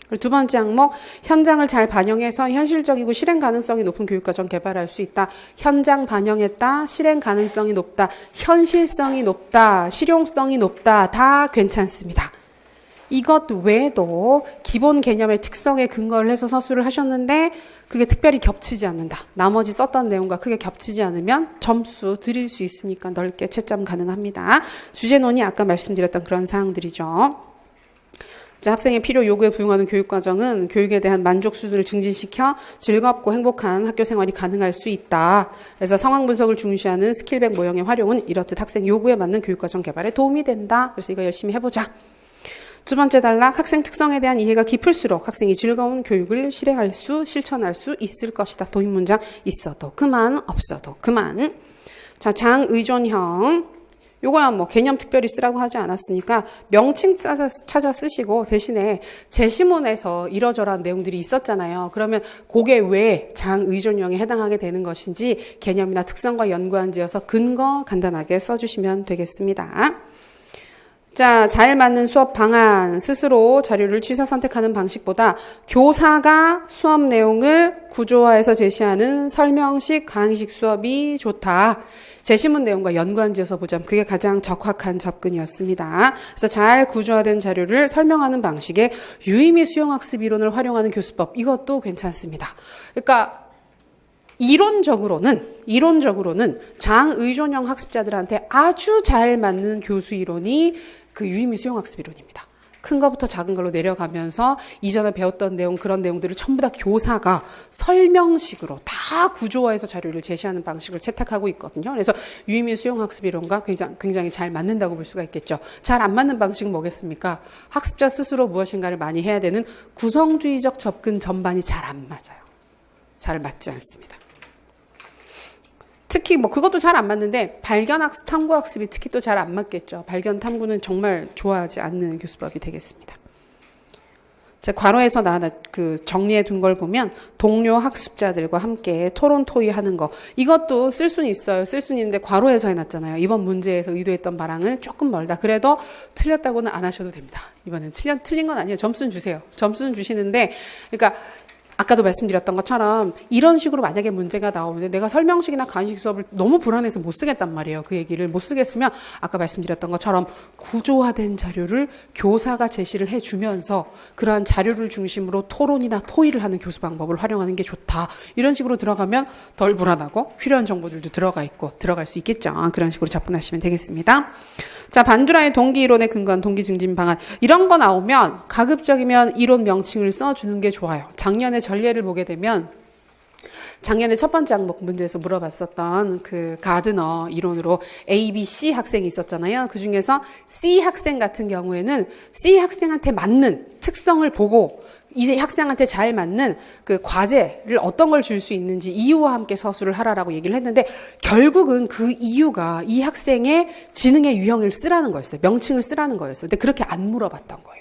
그리고 두 번째 항목, 현장을 잘 반영해서 현실적이고 실행 가능성이 높은 교육과정 개발할 수 있다. 현장 반영했다, 실행 가능성이 높다, 현실성이 높다, 실용성이 높다, 다 괜찮습니다. 이것 외에도 기본 개념의 특성에 근거를 해서 서술을 하셨는데 그게 특별히 겹치지 않는다. 나머지 썼던 내용과 크게 겹치지 않으면 점수 드릴 수 있으니까 넓게 채점 가능합니다. 주제 논의 아까 말씀드렸던 그런 사항들이죠. 자, 학생의 필요 요구에 부응하는 교육과정은 교육에 대한 만족 수준을 증진시켜 즐겁고 행복한 학교 생활이 가능할 수 있다. 그래서 상황 분석을 중시하는 스킬백 모형의 활용은 이렇듯 학생 요구에 맞는 교육과정 개발에 도움이 된다. 그래서 이거 열심히 해보자. 두 번째 단락, 학생 특성에 대한 이해가 깊을수록 학생이 즐거운 교육을 실천할 수 있을 것이다. 도입 문장 있어도 그만, 없어도 그만. 자, 장의존형. 요거야 뭐 개념 특별히 쓰라고 하지 않았으니까 명칭 찾아 쓰시고, 대신에 제시문에서 이러저러한 내용들이 있었잖아요. 그러면 그게 왜 장의존형에 해당하게 되는 것인지 개념이나 특성과 연관지어서 근거 간단하게 써주시면 되겠습니다. 자, 잘 맞는 수업 방안, 스스로 자료를 취사 선택하는 방식보다 교사가 수업 내용을 구조화해서 제시하는 설명식, 강의식 수업이 좋다. 제시문 내용과 연관지어서 보자면 그게 가장 적확한 접근이었습니다. 그래서 잘 구조화된 자료를 설명하는 방식의 유의미 수용학습 이론을 활용하는 교수법, 이것도 괜찮습니다. 그러니까 이론적으로는 장의존형 학습자들한테 아주 잘 맞는 교수 이론이 그 유의미 수용학습 이론입니다. 큰 것부터 작은 걸로 내려가면서 이전에 배웠던 내용, 그런 내용들을 전부 다 교사가 설명식으로 다 구조화해서 자료를 제시하는 방식을 채택하고 있거든요. 그래서 유의미 수용학습 이론과 굉장히 잘 맞는다고 볼 수가 있겠죠. 잘 안 맞는 방식은 뭐겠습니까? 학습자 스스로 무엇인가를 많이 해야 되는 구성주의적 접근 전반이 잘 안 맞아요. 잘 맞지 않습니다. 특히 뭐 그것도 잘 안 맞는데 발견학습, 탐구학습이 특히 또 잘 안 맞겠죠. 발견 탐구는 정말 좋아하지 않는 교수법이 되겠습니다. 제가 괄호에서 정리해 둔 걸 보면 동료 학습자들과 함께 토론 토의하는 거, 이것도 쓸 수는 있어요. 쓸 수는 있는데 괄호에서 해놨잖아요. 이번 문제에서 의도했던 바랑은 조금 멀다. 그래도 틀렸다고는 안 하셔도 됩니다. 이번엔 틀린 건 아니에요. 점수는 주세요. 점수는 주시는데, 그러니까 아까도 말씀드렸던 것처럼 이런 식으로 만약에 문제가 나오는데 내가 설명식이나 강의식 수업을 너무 불안해서 못 쓰겠단 말이에요. 그 얘기를 못 쓰겠으면 아까 말씀드렸던 것처럼 구조화된 자료를 교사가 제시를 해주면서 그러한 자료를 중심으로 토론이나 토의를 하는 교수 방법을 활용하는 게 좋다. 이런 식으로 들어가면 덜 불안하고 필요한 정보들도 들어갈 수 있겠죠. 그런 식으로 접근하시면 되겠습니다. 자, 반두라의 동기 이론에 근거한 동기 증진 방안, 이런 거 나오면 가급적이면 이론 명칭을 써주는 게 좋아요. 작년에 전례를 보게 되면 작년에 첫 번째 항목 문제에서 물어봤었던 그 가드너 이론으로 A, B, C 학생이 있었잖아요. 그 중에서 C 학생 같은 경우에는 C 학생한테 맞는 특성을 보고 이 학생한테 잘 맞는 그 과제를 어떤 걸 줄 수 있는지 이유와 함께 서술을 하라라고 얘기를 했는데, 결국은 그 이유가 이 학생의 지능의 유형을 쓰라는 거였어요. 명칭을 쓰라는 거였어요. 근데 그렇게 안 물어봤던 거예요.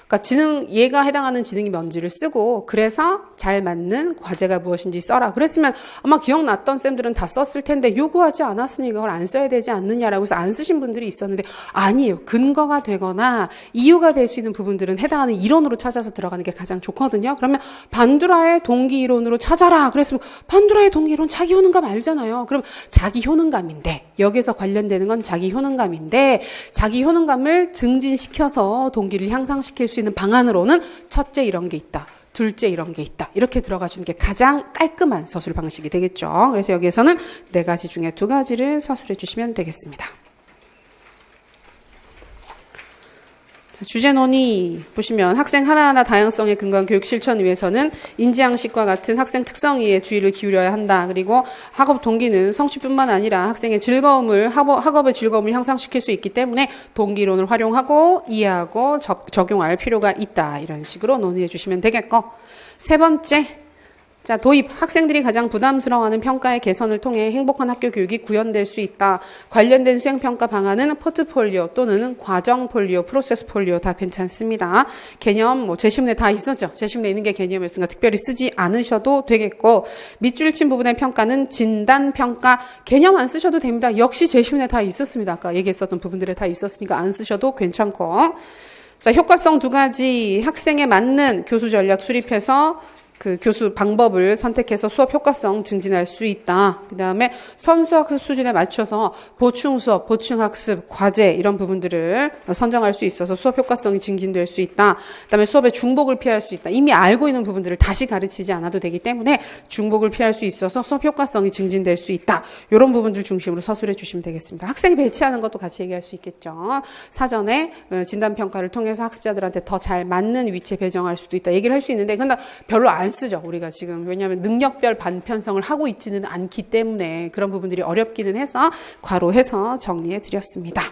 그러니까 얘가 해당하는 지능이 뭔지를 쓰고, 그래서 잘 맞는 과제가 무엇인지 써라. 그랬으면 아마 기억났던 쌤들은 다 썼을 텐데 요구하지 않았으니 이걸 안 써야 되지 않느냐라고 해서 안 쓰신 분들이 있었는데, 아니에요. 근거가 되거나 이유가 될 수 있는 부분들은 해당하는 이론으로 찾아서 들어가는 게 가장 좋거든요. 그러면 반두라의 동기 이론으로 찾아라. 그랬으면 반두라의 동기 이론 자기 효능감 알잖아요. 그럼 자기 효능감인데, 여기서 관련되는 건 자기 효능감인데, 자기 효능감을 증진시켜서 동기를 향상시킬 수 있는 방안으로는 첫째 이런 게 있다, 둘째 이런 게 있다, 이렇게 들어가 주는 게 가장 깔끔한 서술 방식이 되겠죠. 그래서 여기에서는 4가지 중에 2가지를 서술해 주시면 되겠습니다. 자, 주제 논의 보시면 학생 하나하나 다양성에 근거한 교육 실천 위해서는 인지양식과 같은 학생 특성에 주의를 기울여야 한다. 그리고 학업 동기는 성취뿐만 아니라 학생의 즐거움을, 학업의 즐거움을 향상시킬 수 있기 때문에 동기론을 활용하고 이해하고 적용할 필요가 있다. 이런 식으로 논의해 주시면 되겠고, 3번째, 자, 도입. 학생들이 가장 부담스러워하는 평가의 개선을 통해 행복한 학교 교육이 구현될 수 있다. 관련된 수행평가 방안은 포트폴리오 또는 과정폴리오, 프로세스폴리오 다 괜찮습니다. 개념 제시문에 다 있었죠. 제시문에 있는 게 개념이었으니까 특별히 쓰지 않으셔도 되겠고, 밑줄 친 부분의 평가는 진단평가. 개념 안 쓰셔도 됩니다. 역시 제시문에 다 있었습니다. 아까 얘기했었던 부분들에 다 있었으니까 안 쓰셔도 괜찮고. 자, 효과성 2가지. 학생에 맞는 교수 전략 수립해서 그 교수 방법을 선택해서 수업 효과성 증진할 수 있다. 그 다음에 선수학습 수준에 맞춰서 보충 수업, 보충 학습, 과제 이런 부분들을 선정할 수 있어서 수업 효과성이 증진될 수 있다. 그 다음에 수업의 중복을 피할 수 있다. 이미 알고 있는 부분들을 다시 가르치지 않아도 되기 때문에 중복을 피할 수 있어서 수업 효과성이 증진될 수 있다. 이런 부분들 중심으로 서술해 주시면 되겠습니다. 학생이 배치하는 것도 같이 얘기할 수 있겠죠. 사전에 진단평가를 통해서 학습자들한테 더 잘 맞는 위치에 배정할 수도 있다. 얘기를 할 수 있는데, 근데 별로 안 쓰죠, 우리가 지금. 왜냐하면 능력별 반편성을 하고 있지는 않기 때문에 그런 부분들이 어렵기는 해서 괄호해서 정리해 드렸습니다.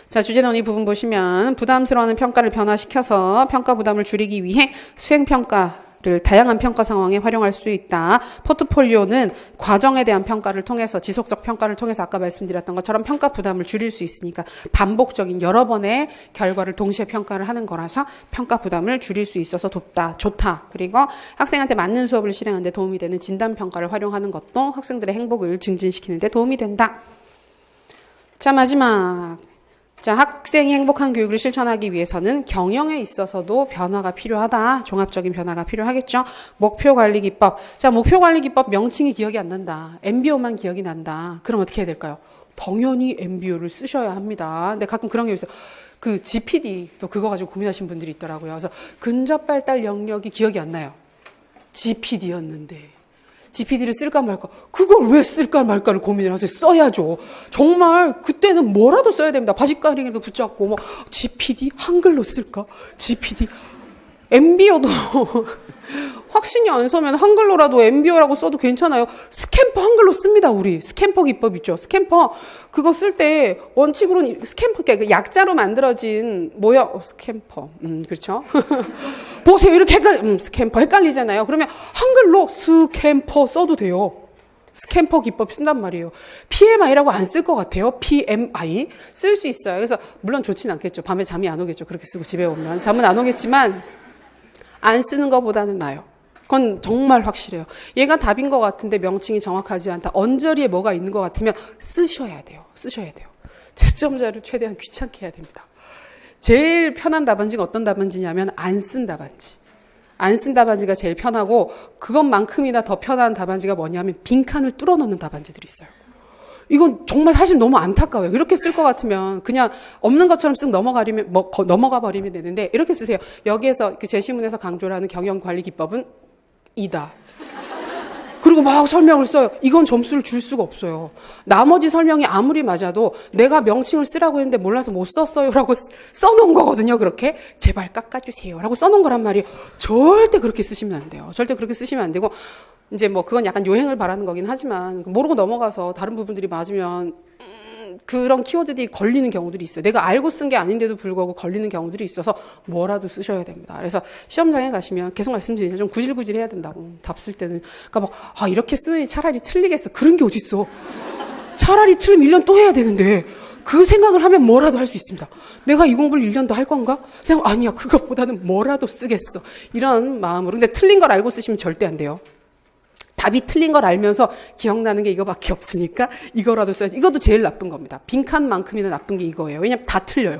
자, 주제 논의 부분 보시면 부담스러워하는 평가를 변화시켜서 평가 부담을 줄이기 위해 수행평가를 다양한 평가 상황에 활용할 수 있다. 포트폴리오는 과정에 대한 평가를 통해서, 지속적 평가를 통해서 아까 말씀드렸던 것처럼 평가 부담을 줄일 수 있으니까 반복적인 여러 번의 결과를 동시에 평가를 하는 거라서 평가 부담을 줄일 수 있어서 좋다. 그리고 학생한테 맞는 수업을 실행하는 데 도움이 되는 진단평가를 활용하는 것도 학생들의 행복을 증진시키는 데 도움이 된다. 자, 마지막. 자, 학생이 행복한 교육을 실천하기 위해서는 경영에 있어서도 변화가 필요하다. 종합적인 변화가 필요하겠죠. 목표관리기법. 자, 목표관리기법 명칭이 기억이 안 난다. MBO만 기억이 난다. 그럼 어떻게 해야 될까요? 당연히 MBO를 쓰셔야 합니다. 근데 가끔 그런 게 있어요. 그 GPD도 그거 가지고 고민하신 분들이 있더라고요. 그래서 근접 발달 영역이 기억이 안 나요. GPD였는데. GPD를 쓸까 말까. 그걸 왜 쓸까 말까를 고민을 하세요. 써야죠. 정말 그때는 뭐라도 써야 됩니다. 바짓가랑이라도 붙잡고 뭐 GPD 한글로 쓸까? GPD MBO도 확신이 안 서면 한글로라도 MBO라고 써도 괜찮아요. 스캠퍼 한글로 씁니다. 우리 스캠퍼 기법 있죠. 스캠퍼 그거 쓸 때 원칙으로는 스캠퍼 그 약자로 만들어진 스캠퍼 그렇죠. 보세요. 이렇게 스캠퍼 헷갈리잖아요. 그러면 한글로 스캠퍼 써도 돼요. 스캠퍼 기법 쓴단 말이에요. PMI라고 안 쓸 것 같아요. PMI 쓸 수 있어요. 그래서 물론 좋진 않겠죠. 밤에 잠이 안 오겠죠. 그렇게 쓰고 집에 오면 잠은 안 오겠지만 안 쓰는 것보다는 나아요. 그건 정말 확실해요. 얘가 답인 것 같은데 명칭이 정확하지 않다. 언저리에 뭐가 있는 것 같으면 쓰셔야 돼요. 쓰셔야 돼요. 채점자를 최대한 귀찮게 해야 됩니다. 제일 편한 답안지가 어떤 답안지냐면 안 쓴 답안지. 안 쓴 답안지가 제일 편하고 그것만큼이나 더 편한 답안지가 뭐냐면 빈칸을 뚫어놓는 답안지들이 있어요. 이건 정말 사실 너무 안타까워요. 이렇게 쓸 것 같으면 그냥 없는 것처럼 쓱 넘어가 버리면 되는데 이렇게 쓰세요. 여기에서 그 제시문에서 강조를 하는 경영관리기법은 이다. 그리고 막 설명을 써요. 이건 점수를 줄 수가 없어요. 나머지 설명이 아무리 맞아도 내가 명칭을 쓰라고 했는데 몰라서 못 썼어요 라고 써놓은 거거든요. 그렇게 제발 깎아주세요 라고 써놓은 거란 말이에요. 절대 그렇게 쓰시면 안 돼요. 절대 그렇게 쓰시면 안 되고 이제 뭐 그건 약간 요행을 바라는 거긴 하지만 모르고 넘어가서 다른 부분들이 맞으면 그런 키워드들이 걸리는 경우들이 있어요. 내가 알고 쓴 게 아닌데도 불구하고 걸리는 경우들이 있어서 뭐라도 쓰셔야 됩니다. 그래서 시험장에 가시면 계속 말씀드리죠. 좀 구질구질 해야 된다고. 답 쓸 때는. 그러니까 막 이렇게 쓰니 차라리 틀리겠어. 그런 게 어딨어. 차라리 틀리면 1년 또 해야 되는데 그 생각을 하면 뭐라도 할 수 있습니다. 내가 이 공부를 1년 더 할 건가? 아니야. 그것보다는 뭐라도 쓰겠어. 이런 마음으로. 근데 틀린 걸 알고 쓰시면 절대 안 돼요. 답이 틀린 걸 알면서 기억나는 게 이거밖에 없으니까 이거라도 써야지. 이것도 제일 나쁜 겁니다. 빈칸만큼이나 나쁜 게 이거예요. 왜냐면 다 틀려요.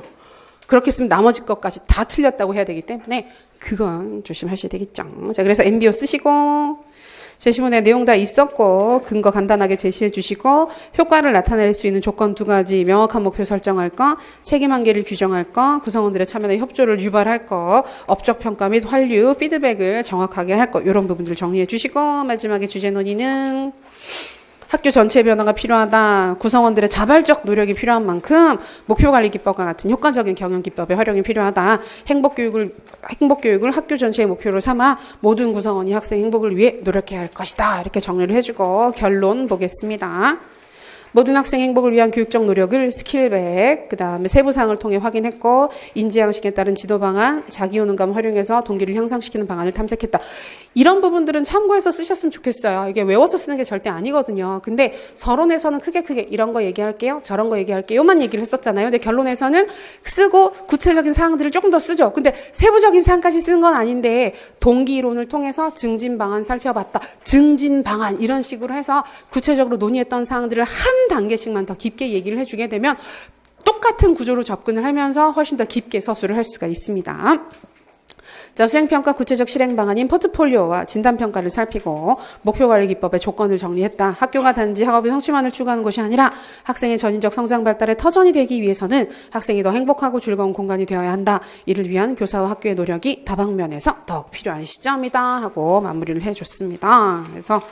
그렇게 쓰면 나머지 것까지 다 틀렸다고 해야 되기 때문에 그건 조심하셔야 되겠죠. 자, 그래서 MBO 쓰시고 제시문에 내용 다 있었고 근거 간단하게 제시해 주시고 효과를 나타낼 수 있는 조건 2가지 명확한 목표 설정할 거, 책임 한계를 규정할 거, 구성원들의 참여나 협조를 유발할 거, 업적 평가 및 환류, 피드백을 정확하게 할 거 이런 부분들을 정리해 주시고 마지막에 주제 논의는 학교 전체 변화가 필요하다. 구성원들의 자발적 노력이 필요한 만큼 목표관리기법과 같은 효과적인 경영기법의 활용이 필요하다. 행복교육을 학교 전체의 목표로 삼아 모든 구성원이 학생 행복을 위해 노력해야 할 것이다. 이렇게 정리를 해주고 결론 보겠습니다. 모든 학생 행복을 위한 교육적 노력을 스킬백, 그 다음에 세부사항을 통해 확인했고 인지양식에 따른 지도 방안, 자기효능감 활용해서 동기를 향상시키는 방안을 탐색했다. 이런 부분들은 참고해서 쓰셨으면 좋겠어요. 이게 외워서 쓰는 게 절대 아니거든요. 근데 서론에서는 크게 이런 거 얘기할게요. 저런 거 얘기할게요. 요만 얘기를 했었잖아요. 근데 결론에서는 쓰고 구체적인 사항들을 조금 더 쓰죠. 근데 세부적인 사항까지 쓰는 건 아닌데 동기이론을 통해서 증진 방안 살펴봤다. 증진 방안 이런 식으로 해서 구체적으로 논의했던 사항들을 한 단계씩만 더 깊게 얘기를 해주게 되면 똑같은 구조로 접근을 하면서 훨씬 더 깊게 서술을 할 수가 있습니다. 자, 수행평가 구체적 실행 방안인 포트폴리오와 진단평가를 살피고 목표관리기법의 조건을 정리했다. 학교가 단지 학업의 성취만을 추구하는 것이 아니라 학생의 전인적 성장 발달의 터전이 되기 위해서는 학생이 더 행복하고 즐거운 공간이 되어야 한다. 이를 위한 교사와 학교의 노력이 다방면에서 더욱 필요한 시점이다 하고 마무리를 해줬습니다. 그래서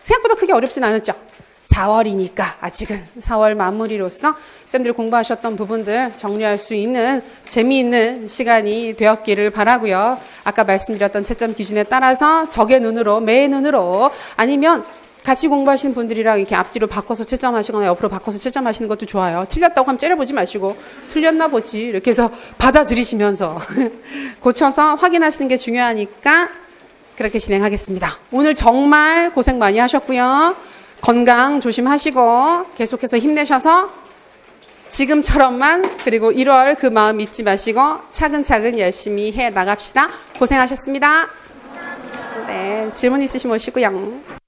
생각보다 크게 어렵진 않았죠. 4월이니까 아직은 4월 마무리로서 쌤들 공부하셨던 부분들 정리할 수 있는 재미있는 시간이 되었기를 바라고요. 아까 말씀드렸던 채점 기준에 따라서 적의 눈으로, 매의 눈으로 아니면 같이 공부하시는 분들이랑 이렇게 앞뒤로 바꿔서 채점하시거나 옆으로 바꿔서 채점하시는 것도 좋아요. 틀렸다고 하면 째려보지 마시고 틀렸나 보지 이렇게 해서 받아들이시면서 고쳐서 확인하시는 게 중요하니까 그렇게 진행하겠습니다. 오늘 정말 고생 많이 하셨고요. 건강 조심하시고 계속해서 힘내셔서 지금처럼만 그리고 1월 그 마음 잊지 마시고 차근차근 열심히 해 나갑시다. 고생하셨습니다. 네, 질문 있으시면 오시고요.